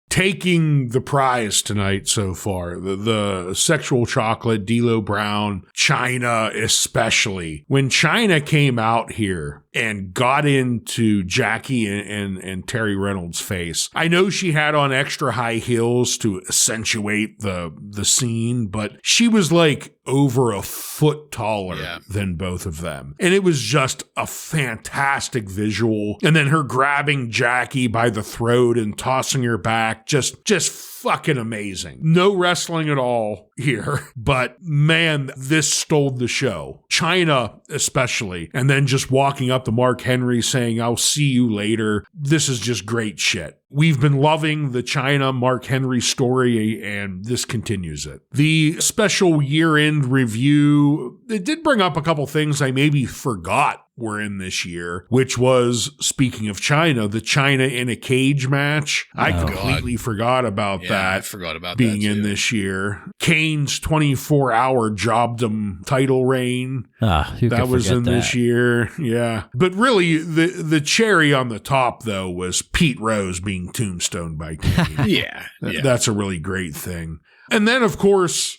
Taking the prize tonight so far, the Sexual Chocolate, D'Lo Brown, Chyna especially. When Chyna came out here and got into Jackie and Terry Reynolds' face. I know she had on extra high heels to accentuate the scene, but she was like over a foot taller than both of them. And it was just a fantastic visual. And then her grabbing Jackie by the throat and tossing her back, just fucking amazing. No wrestling at all here, but man, this stole the show. China especially. And then just walking up to Mark Henry saying, "I'll see you later." This is just great shit. We've been loving the China Mark Henry story, and this continues it. The special year-end review, it did bring up a couple things I maybe forgot were in this year, which was, speaking of China, the China in a cage match. I completely forgot about that. I forgot about being that in this year. Kane's 24-hour jobdom title reign. That was in this year. Yeah. But really, the cherry on the top, though, was Pete Rose being tombstoned by Kane. Yeah. That's a really great thing. And then, of course,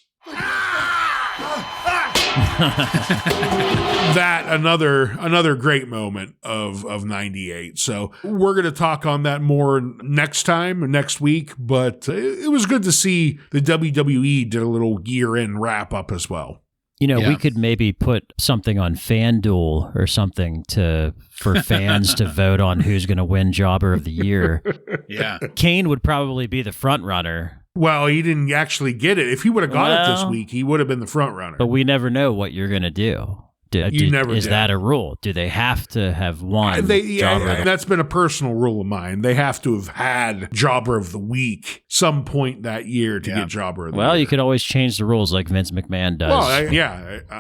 that another great moment of 98. So we're going to talk on that more next week, but it was good to see the WWE did a little year-end wrap-up as well. You know, we could maybe put something on FanDuel or something for fans to vote on who's going to win Jobber of the Year. Yeah. Kane would probably be the front runner. Well, he didn't actually get it. If he would have got it this week, he would have been the front runner. But we never know what you're going to do. Is that a rule? Do they have to have won? That's been a personal rule of mine. They have to have had Jobber of the Week some point that year to get Jobber of the Year. Well, you could always change the rules like Vince McMahon does. Well,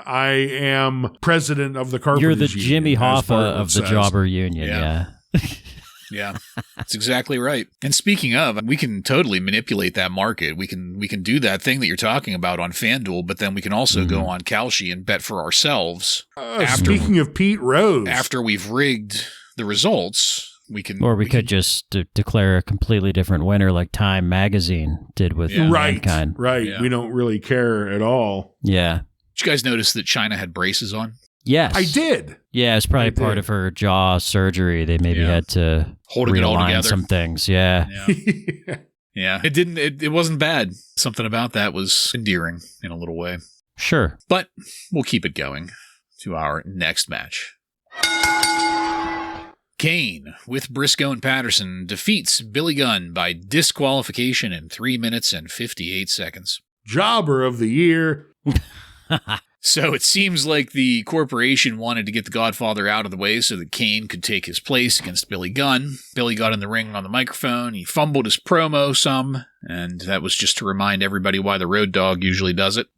I am president of the Carpenters You're the Union, Jimmy Hoffa of the Jobber Union, yeah. Yeah, that's exactly right. And speaking of, we can totally manipulate that market. We can do that thing that you're talking about on FanDuel, but then we can also go on Kalshi and bet for ourselves. Speaking of Pete Rose, after we've rigged the results, we can. Or we could just declare a completely different winner, like Time Magazine did with Mankind. Right. Yeah. We don't really care at all. Yeah. Did you guys notice that China had braces on? Yes. I did. Yeah, it's probably part of her jaw surgery. They maybe had to holding it all together. Some things. Yeah. Yeah. It wasn't bad. Something about that was endearing in a little way. Sure. But we'll keep it going to our next match. Kane, with Briscoe and Patterson, defeats Billy Gunn by disqualification in 3 minutes and 58 seconds. Jobber of the Year. So it seems like the corporation wanted to get the Godfather out of the way so that Kane could take his place against Billy Gunn. Billy got in the ring on the microphone. He fumbled his promo some, and that was just to remind everybody why the Road Dogg usually does it.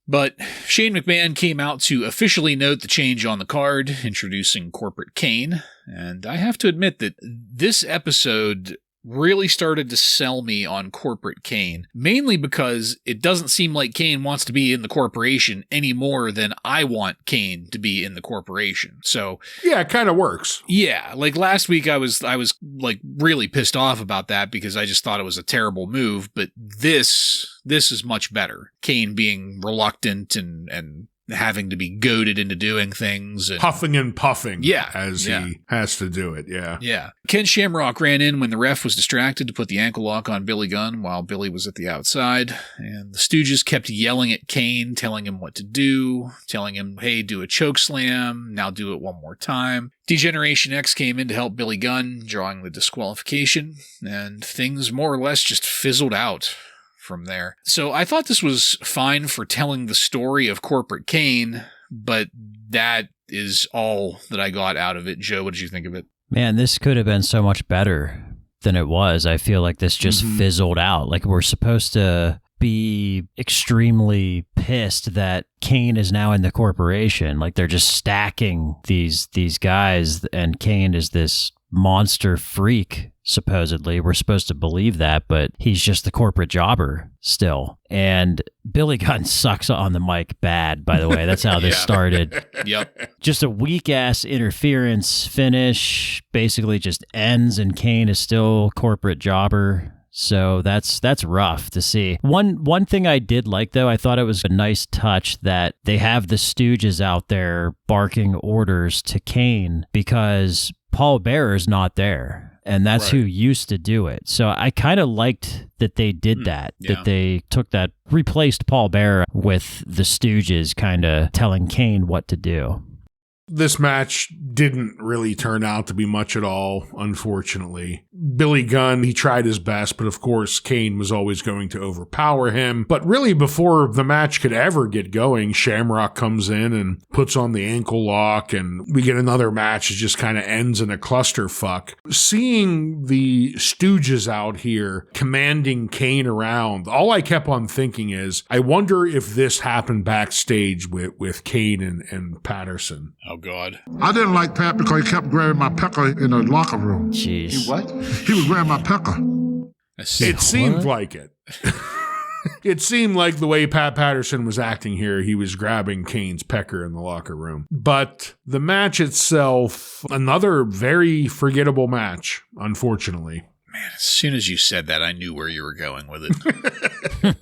But Shane McMahon came out to officially note the change on the card, introducing Corporate Kane. And I have to admit that this episode really started to sell me on Corporate Kane, mainly because it doesn't seem like Kane wants to be in the corporation any more than I want Kane to be in the corporation. So yeah, it kind of works. Yeah, like last week I was like really pissed off about that because I just thought it was a terrible move, but this is much better. Kane being reluctant and having to be goaded into doing things. And huffing and puffing as he has to do it, Yeah. Ken Shamrock ran in when the ref was distracted to put the ankle lock on Billy Gunn while Billy was at the outside. And the Stooges kept yelling at Kane, telling him what to do, telling him, hey, do a choke slam, now do it one more time. D-Generation X came in to help Billy Gunn, drawing the disqualification, and things more or less just fizzled out from there. So I thought this was fine for telling the story of Corporate Kane, but that is all that I got out of it. Joe, what did you think of it? Man, this could have been so much better than it was. I feel like this just fizzled out. Like we're supposed to be extremely pissed that Kane is now in the corporation. Like they're just stacking these guys, and Kane is this monster freak. Supposedly, we're supposed to believe that, but he's just the corporate jobber still. And Billy Gunn sucks on the mic bad, by the way. That's how this started. Yep. Just a weak-ass interference finish, basically just ends, and Kane is still corporate jobber. So that's rough to see. One thing I did like, though, I thought it was a nice touch that they have the Stooges out there barking orders to Kane because Paul Bearer's not there. And that's who used to do it. So I kind of liked that they did that, that they took that, replaced Paul Bearer with the Stooges kind of telling Kane what to do. This match didn't really turn out to be much at all, unfortunately. Billy Gunn, he tried his best, but of course, Kane was always going to overpower him. But really, before the match could ever get going, Shamrock comes in and puts on the ankle lock, and we get another match that just kind of ends in a clusterfuck. Seeing the Stooges out here commanding Kane around, all I kept on thinking is, I wonder if this happened backstage with Kane and Patterson. Oh, God. I didn't like Pat because he kept grabbing my pecker in the locker room. Jeez. You what? He was grabbing my pecker. It seemed like it. It seemed like the way Pat Patterson was acting here, he was grabbing Kane's pecker in the locker room. But the match itself, another very forgettable match, unfortunately. Man, as soon as you said that, I knew where you were going with it.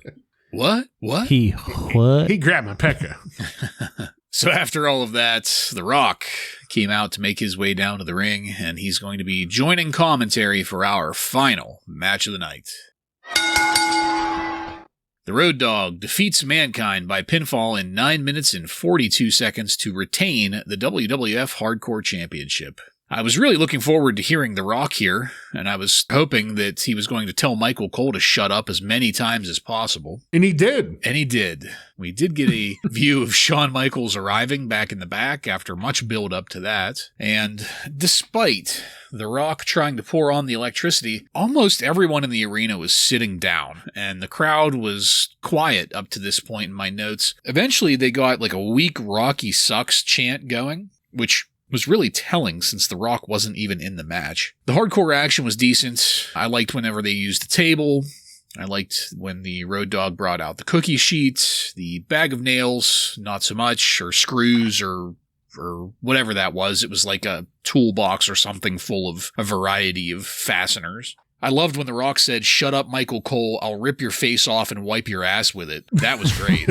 What? What? He what? He grabbed my pecker. So after all of that, The Rock came out to make his way down to the ring, and he's going to be joining commentary for our final match of the night. The Road Dogg defeats Mankind by pinfall in 9 minutes and 42 seconds to retain the WWF Hardcore Championship. I was really looking forward to hearing The Rock here, and I was hoping that he was going to tell Michael Cole to shut up as many times as possible. And he did. And he did. We did get a view of Shawn Michaels arriving back in the back after much build up to that. And despite The Rock trying to pour on the electricity, almost everyone in the arena was sitting down, and the crowd was quiet up to this point in my notes. Eventually, they got like a weak Rocky Sucks chant going, which was really telling since The Rock wasn't even in the match. The hardcore action was decent. I liked whenever they used the table. I liked when the Road Dogg brought out the cookie sheet, the bag of nails, not so much, or screws, or whatever that was. It was like a toolbox or something full of a variety of fasteners. I loved when The Rock said, "Shut up, Michael Cole, I'll rip your face off and wipe your ass with it." That was great.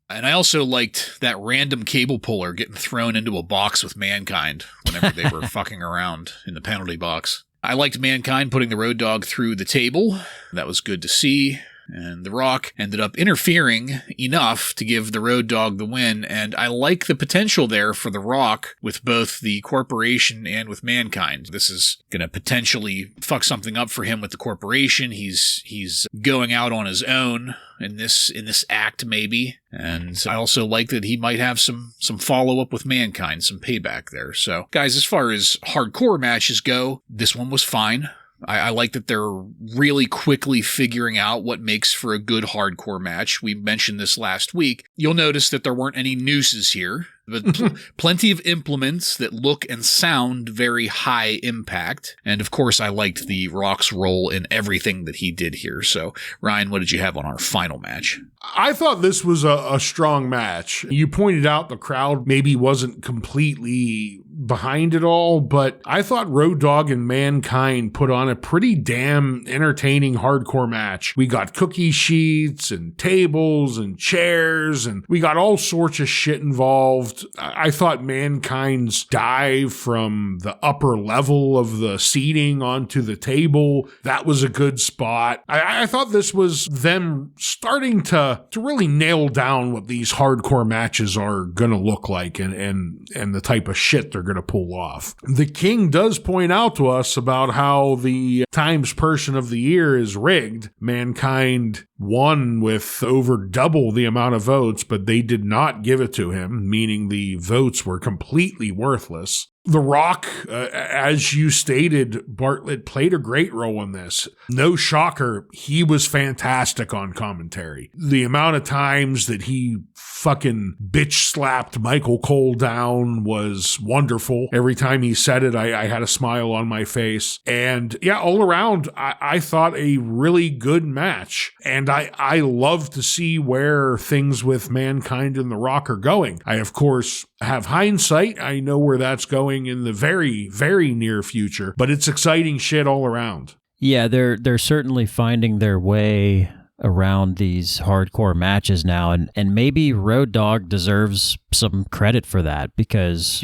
And I also liked that random cable puller getting thrown into a box with Mankind whenever they were fucking around in the penalty box. I liked Mankind putting the Road Dogg through the table. That was good to see. And The Rock ended up interfering enough to give the Road Dogg the win, and I like the potential there for The Rock with both the corporation and with Mankind. This is going to potentially fuck something up for him with the corporation. He's going out on his own in this act, maybe. And I also like that he might have some follow-up with Mankind, some payback there. So, guys, as far as hardcore matches go, this one was fine. I like that they're really quickly figuring out what makes for a good hardcore match. We mentioned this last week. You'll notice that there weren't any nooses here, but plenty of implements that look and sound very high impact. And of course, I liked The Rock's role in everything that he did here. So, Ryan, what did you have on our final match? I thought this was a strong match. You pointed out the crowd maybe wasn't completely behind it all, but I thought Road Dogg and Mankind put on a pretty damn entertaining hardcore match. We got cookie sheets and tables and chairs, and we got all sorts of shit involved. I thought Mankind's dive from the upper level of the seating onto the table, that was a good spot. I thought this was them starting to really nail down what these hardcore matches are going to look like and the type of shit they're going to pull off. The King does point out to us about how the Times Person of the Year is rigged. Mankind won with over double the amount of votes, but they did not give it to him, meaning the votes were completely worthless. The Rock, as you stated, Bartlett played a great role in this. No shocker, he was fantastic on commentary. The amount of times that he fucking bitch slapped Michael Cole down was wonderful. Every time he said it, I had a smile on my face. And yeah, all around, I thought a really good match. And I love to see where things with Mankind and The Rock are going. I, of course, have hindsight. I know where that's going in the very, very near future, but it's exciting shit all around. Yeah, they're certainly finding their way around these hardcore matches now, and maybe Road Dogg deserves some credit for that because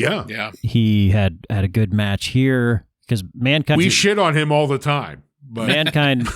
he had a good match here because Mankind. We shit on him all the time, but Mankind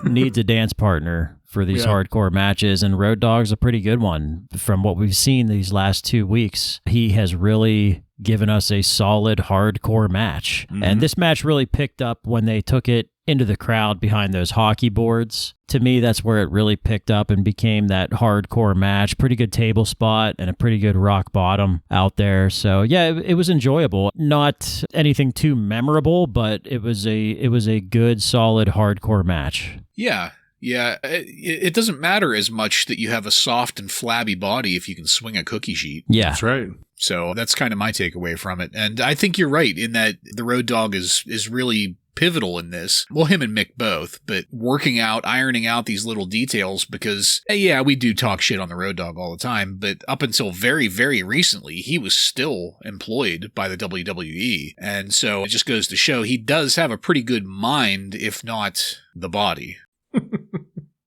needs a dance partner for these hardcore matches, and Road Dogg's a pretty good one. From what we've seen these last 2 weeks, he has really given us a solid hardcore match. Mm-hmm. And this match really picked up when they took it into the crowd behind those hockey boards. To me, that's where it really picked up and became that hardcore match. Pretty good table spot and a pretty good rock bottom out there. So yeah, it was enjoyable. Not anything too memorable, but it was a good, solid hardcore match. Yeah. Yeah, it doesn't matter as much that you have a soft and flabby body if you can swing a cookie sheet. Yeah. That's right. So that's kind of my takeaway from it. And I think you're right in that the Road Dogg is really pivotal in this. Well, him and Mick both, but working out, ironing out these little details because, yeah, we do talk shit on the Road Dogg all the time, but up until very, very recently, he was still employed by the WWE. And so it just goes to show he does have a pretty good mind, if not the body.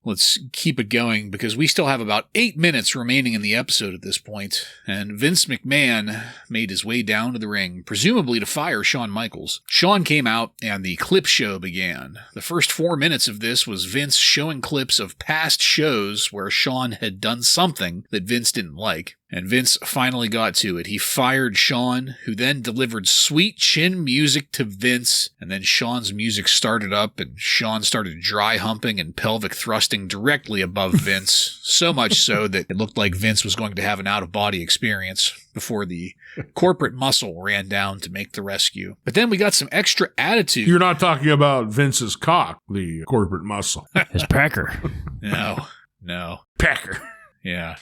Let's keep it going because we still have about 8 minutes remaining in the episode at this point, and Vince McMahon made his way down to the ring, presumably to fire Shawn Michaels. Shawn came out and the clip show began. The first 4 minutes of this was Vince showing clips of past shows where Shawn had done something that Vince didn't like. And Vince finally got to it. He fired Shawn, who then delivered sweet chin music to Vince, and then Shawn's music started up, and Shawn started dry humping and pelvic thrusting directly above Vince, so much so that it looked like Vince was going to have an out-of-body experience before the corporate muscle ran down to make the rescue. But then we got some extra attitude. You're not talking about Vince's cock, the corporate muscle. His pecker. No. Pecker. Yeah.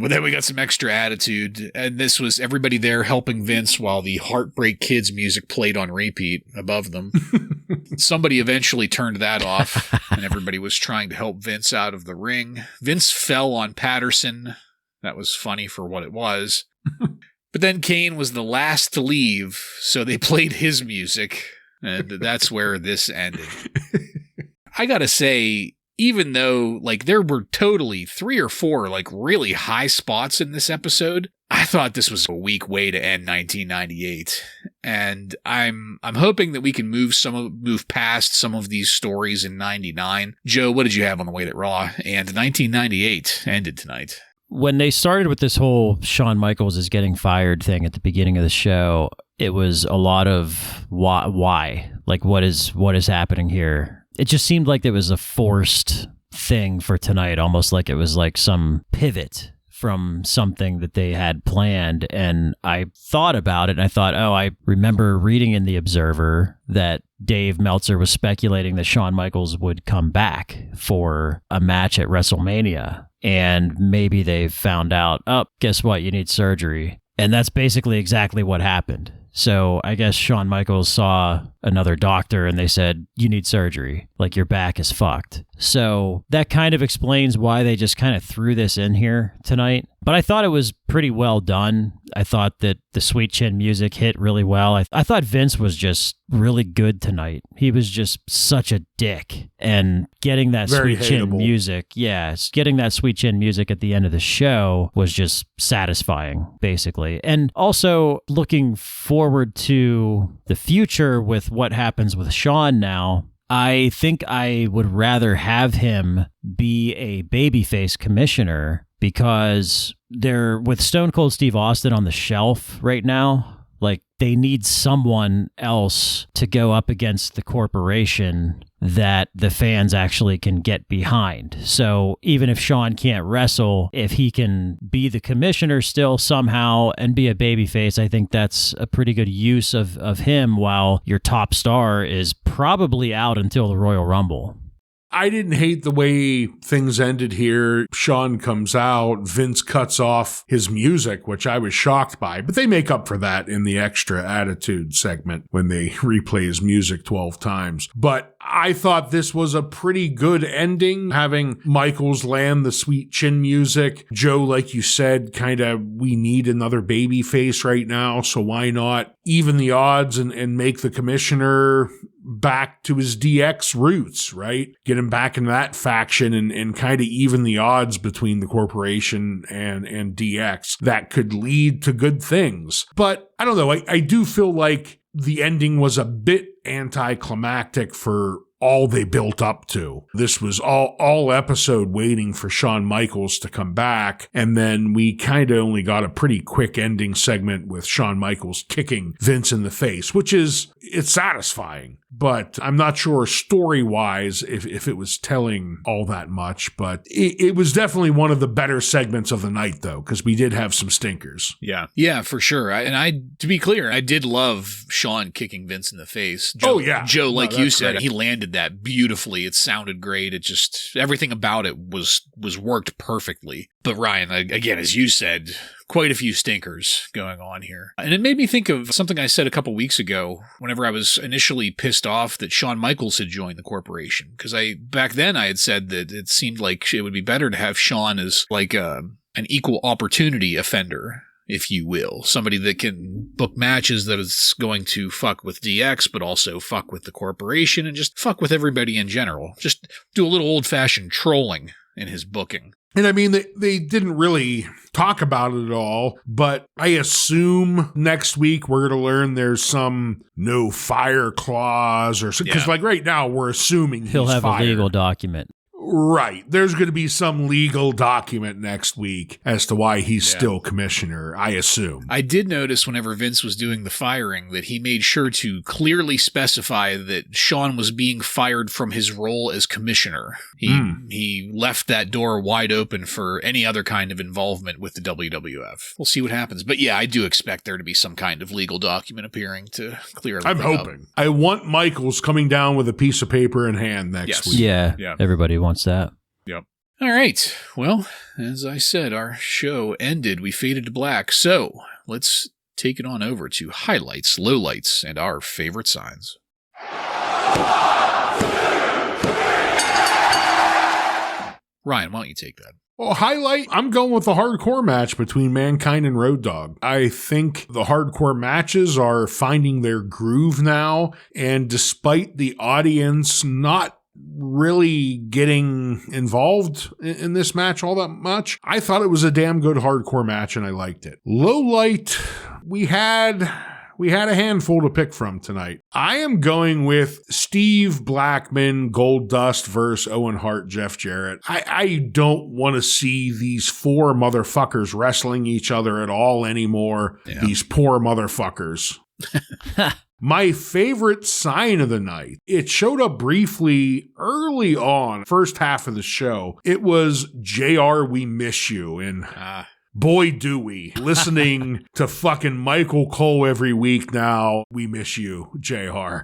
But then we got some extra attitude, and this was everybody there helping Vince while the Heartbreak Kids music played on repeat above them. Somebody eventually turned that off, and everybody was trying to help Vince out of the ring. Vince fell on Patterson. That was funny for what it was. But then Kane was the last to leave, so they played his music, and that's where this ended. I gotta say, even though, there were totally 3 or 4, really high spots in this episode, I thought this was a weak way to end 1998. And I'm hoping that we can move past some of these stories in 99. Joe, what did you have on the way to Raw? And 1998 ended tonight. When they started with this whole Shawn Michaels is getting fired thing at the beginning of the show, it was a lot of why? What is happening here? It just seemed like there was a forced thing for tonight, almost like it was some pivot from something that they had planned. And I thought about it, and I thought, I remember reading in The Observer that Dave Meltzer was speculating that Shawn Michaels would come back for a match at WrestleMania. And maybe they found out, guess what? You need surgery. And that's basically exactly what happened. So I guess Shawn Michaels saw another doctor and they said, you need surgery. Your back is fucked. So that kind of explains why they just kind of threw this in here tonight. But I thought it was pretty well done. I thought that the sweet chin music hit really well. I thought Vince was just really good tonight. He was just such a dick. And getting that Very sweet chin hateable. music, getting that sweet chin music at the end of the show was just satisfying, basically. And also looking forward to the future with what happens with Shawn now. I think I would rather have him be a babyface commissioner because they're with Stone Cold Steve Austin on the shelf right now. They need someone else to go up against the corporation that the fans actually can get behind. So even if Shawn can't wrestle, if he can be the commissioner still somehow and be a babyface, I think that's a pretty good use of him while your top star is probably out until the Royal Rumble. I didn't hate the way things ended here. Shawn comes out, Vince cuts off his music, which I was shocked by, but they make up for that in the extra attitude segment when they replay his music 12 times. But I thought this was a pretty good ending, having Michaels land the sweet chin music. Joe, like you said, we need another baby face right now, so why not even the odds and make the commissioner back to his DX roots, right? Get him back in that faction and kind of even the odds between the corporation and DX. That could lead to good things. But I don't know. I do feel like the ending was a bit anticlimactic for all they built up to. This was all episode waiting for Shawn Michaels to come back, and then we kind of only got a pretty quick ending segment with Shawn Michaels kicking Vince in the face, which it's satisfying. But I'm not sure story-wise if it was telling all that much, but it was definitely one of the better segments of the night, though, because we did have some stinkers. Yeah, for sure. To be clear, I did love Shawn kicking Vince in the face. Joe, Joe, like you said, great. He landed that beautifully. It sounded great. It just, everything about it was worked perfectly. But Ryan, again, as you said, quite a few stinkers going on here. And it made me think of something I said a couple weeks ago whenever I was initially pissed off that Shawn Michaels had joined the corporation. Because back then I had said that it seemed like it would be better to have Shawn as like an equal opportunity offender, if you will. Somebody that can book matches that is going to fuck with DX, but also fuck with the corporation and just fuck with everybody in general. Just do a little old-fashioned trolling in his booking. And I mean, they didn't really talk about it at all, but I assume next week we're going to learn there's some no fire clause or something. Because like right now we're assuming he'll have fired. A legal document. Right. There's going to be some legal document next week as to why he's still commissioner, I assume. I did notice whenever Vince was doing the firing that he made sure to clearly specify that Shawn was being fired from his role as commissioner. He left that door wide open for any other kind of involvement with the WWF. We'll see what happens. But yeah, I do expect there to be some kind of legal document appearing to clear everything I'm hoping. Up. I want Michaels coming down with a piece of paper in hand next week. Yeah, everybody wants that. Yep. All right. Well, as I said, our show ended. We faded to black. So let's take it on over to highlights, lowlights, and our favorite signs. Ryan, why don't you take that? Well, highlight, I'm going with the hardcore match between Mankind and Road Dogg. I think the hardcore matches are finding their groove now, and despite the audience not really getting involved in this match all that much, I thought it was a damn good hardcore match and I liked it. Low light, we had a handful to pick from tonight. I am going with Steve Blackman, Goldust versus Owen Hart, Jeff Jarrett. I don't want to see these four motherfuckers wrestling each other at all anymore. Yeah. These poor motherfuckers. My favorite sign of the night, it showed up briefly early on, first half of the show. It was JR, we miss you. And boy, do we. Listening to fucking Michael Cole every week now, we miss you, JR.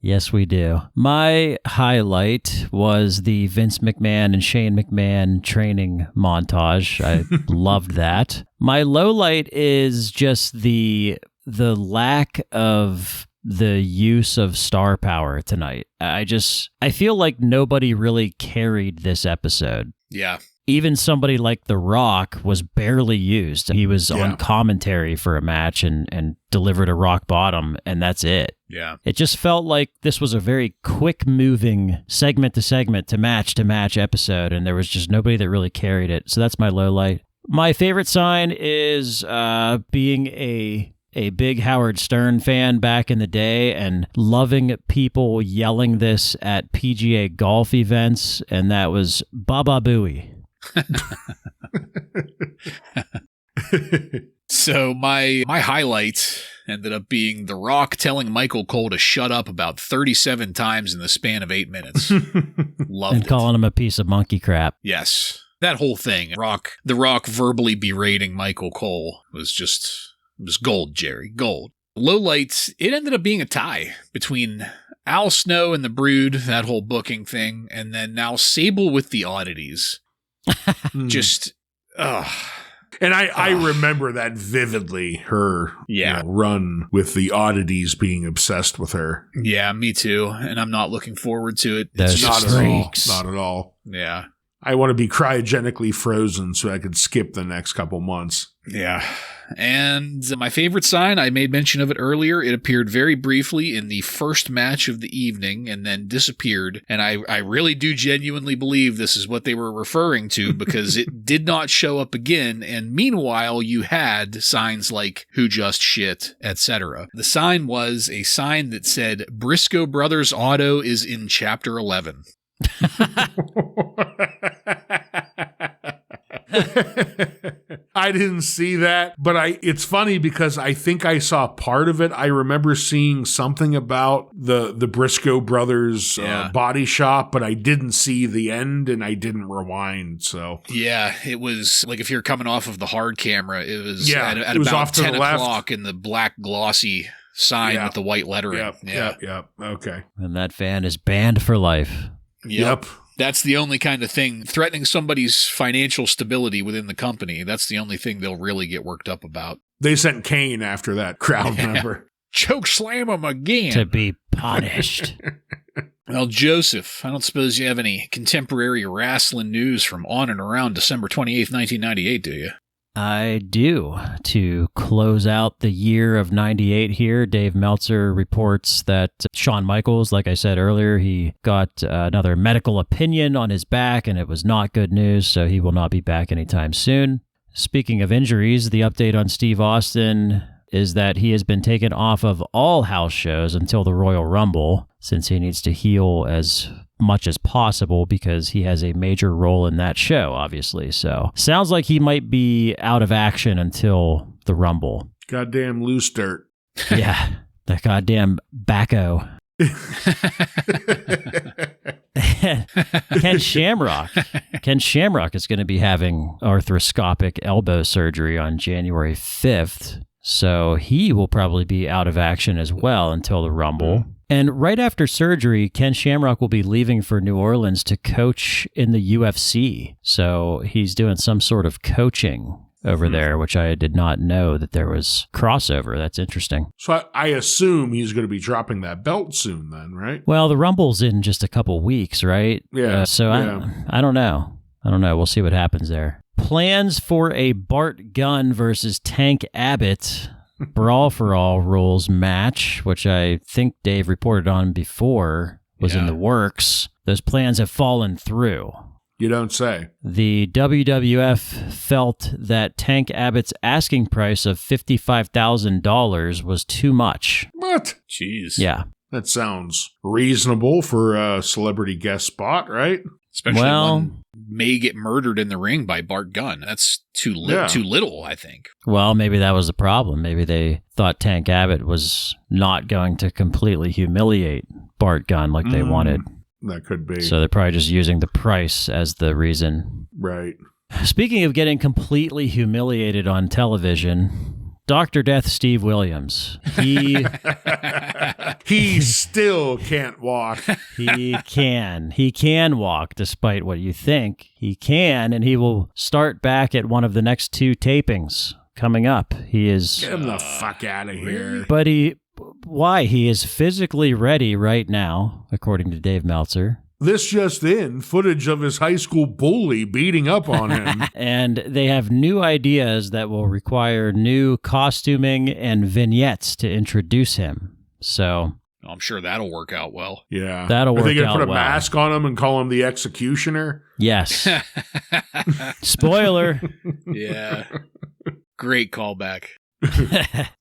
Yes, we do. My highlight was the Vince McMahon and Shane McMahon training montage. I loved that. My low light is just the lack of the use of star power tonight. I feel like nobody really carried this episode. Yeah. Even somebody like The Rock was barely used. He was on commentary for a match and delivered a rock bottom, and that's it. Yeah. It just felt like this was a very quick-moving segment to match episode, and there was just nobody that really carried it. So that's my low light. My favorite sign is being a big Howard Stern fan back in the day and loving people yelling this at PGA golf events, and that was Baba Booey. So my highlight ended up being The Rock telling Michael Cole to shut up about 37 times in the span of 8 minutes. Loved it. And calling him a piece of monkey crap. Yes. That whole thing. The Rock verbally berating Michael Cole was gold, Jerry. Gold. Low lights, it ended up being a tie between Al Snow and the Brood, that whole booking thing, and then now Sable with the oddities. Just, And I remember that vividly, her run with the oddities being obsessed with her. Yeah, me too. And I'm not looking forward to it. It's not at all. Yeah. I want to be cryogenically frozen so I could skip the next couple months. Yeah. And my favorite sign, I made mention of it earlier, it appeared very briefly in the first match of the evening and then disappeared. And I really do genuinely believe this is what they were referring to because it did not show up again. And meanwhile, you had signs like "Who Just Shit," etc. The sign was a sign that said Briscoe Brothers Auto is in Chapter 11. I didn't see that, but it's funny because I think I saw part of it. I remember seeing something about the Briscoe Brothers body shop, but I didn't see the end and I didn't rewind. So yeah, it was like if you're coming off of the hard camera, it was at it was about off to 10 the left. o'clock in the black glossy sign with the white lettering. Yep. Okay. And that fan is banned for life. Yep. That's the only kind of thing threatening somebody's financial stability within the company. That's the only thing they'll really get worked up about. They sent Kane after that crowd member. Choke slam him again. To be punished. Well, Joseph, I don't suppose you have any contemporary wrestling news from on and around December 28th, 1998, do you? I do. To close out the year of 98 here, Dave Meltzer reports that Shawn Michaels, like I said earlier, he got another medical opinion on his back, and it was not good news, so he will not be back anytime soon. Speaking of injuries, the update on Steve Austin is that he has been taken off of all house shows until the Royal Rumble, since he needs to heal as much as possible because he has a major role in that show, obviously. So sounds like he might be out of action until the Rumble. Goddamn loose dirt. Yeah, that goddamn backo. Ken Shamrock is going to be having arthroscopic elbow surgery on January 5th. So he will probably be out of action as well until the Rumble. And right after surgery, Ken Shamrock will be leaving for New Orleans to coach in the UFC. So he's doing some sort of coaching over there, which I did not know that there was crossover. That's interesting. So I assume he's going to be dropping that belt soon then, right? Well, the Rumble's in just a couple weeks, right? Yeah. I don't know. We'll see what happens there. Plans for a Bart Gunn versus Tank Abbott Brawl for All rules match, which I think Dave reported on before, was in the works. Those plans have fallen through. You don't say. The WWF felt that Tank Abbott's asking price of $55,000 was too much. What? Jeez. Yeah. That sounds reasonable for a celebrity guest spot, right? Especially one may get murdered in the ring by Bart Gunn. That's too little, I think. Well, maybe that was the problem. Maybe they thought Tank Abbott was not going to completely humiliate Bart Gunn like they wanted. That could be. So they're probably just using the price as the reason. Right. Speaking of getting completely humiliated on television, Dr. Death Steve Williams. He still can't walk. He can walk despite what you think. He can, and he will start back at one of the next two tapings coming up. He is... Get him the fuck out of here. But why? He is physically ready right now, according to Dave Meltzer. This just in, footage of his high school bully beating up on him. And they have new ideas that will require new costuming and vignettes to introduce him. So... I'm sure that'll work out well. Yeah. That'll work out well. Are they going to put a mask on him and call him the Executioner? Yes. Spoiler. Yeah. Great callback.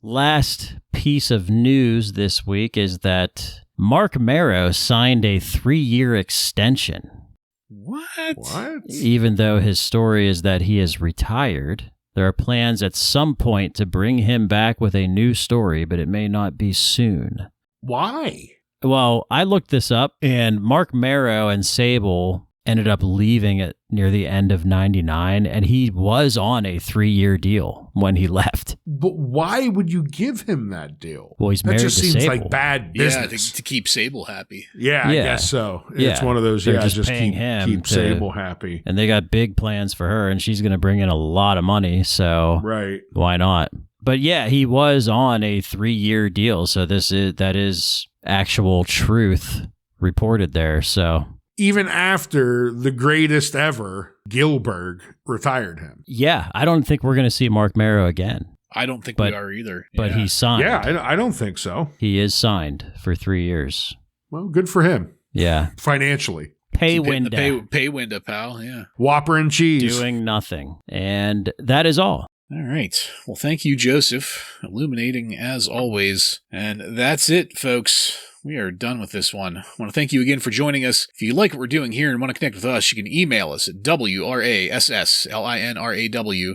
Last piece of news this week is that Mark Marrow signed a 3-year extension. What? Even though his story is that he is retired, there are plans at some point to bring him back with a new story, but it may not be soon. Why? Well, I looked this up, and Mark Marrow and Sable ended up leaving at near the end of 99, and he was on a 3-year deal when he left. But why would you give him that deal? Well, he's married to Sable. That just seems like bad business. Yeah, to keep Sable happy. Yeah, I guess so. It's one of those, just paying him keep Sable happy. And they got big plans for her, and she's going to bring in a lot of money, so why not? But yeah, he was on a 3-year deal, so that is actual truth reported there, so... Even after the greatest ever, Gilbert, retired him. Yeah, I don't think we're going to see Mark Marrow again. I don't think But- we are either. But he's signed. Yeah, I don't think so. He is signed for 3 years. Well, good for him. Yeah. Financially. Pay Keep hitting the window. pay window, pal. Yeah. Whopper and cheese. Doing nothing. And that is all. All right. Well, thank you, Joseph. Illuminating as always. And that's it, folks. We are done with this one. I want to thank you again for joining us. If you like what we're doing here and want to connect with us, you can email us at WRASSLINRAW,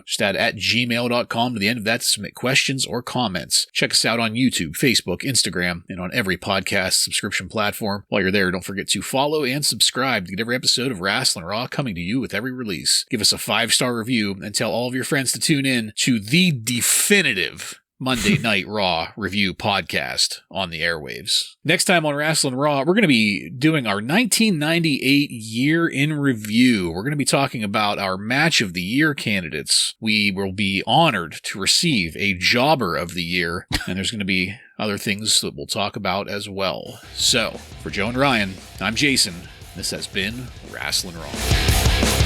just add at gmail.com to the end of that to submit questions or comments. Check us out on YouTube, Facebook, Instagram, and on every podcast subscription platform. While you're there, don't forget to follow and subscribe to get every episode of Wrasslin Raw coming to you with every release. Give us a 5-star review and tell all of your friends to tune in to the definitive Monday Night Raw review podcast on the airwaves. Next time on Wrasslin Raw, we're going to be doing our 1998 year in review. We're going to be talking about our match of the year candidates. We will be honored to receive a jobber of the year, and there's going to be other things that we'll talk about as well. So, for Joe and Ryan, I'm Jason. This has been Wrasslin Raw.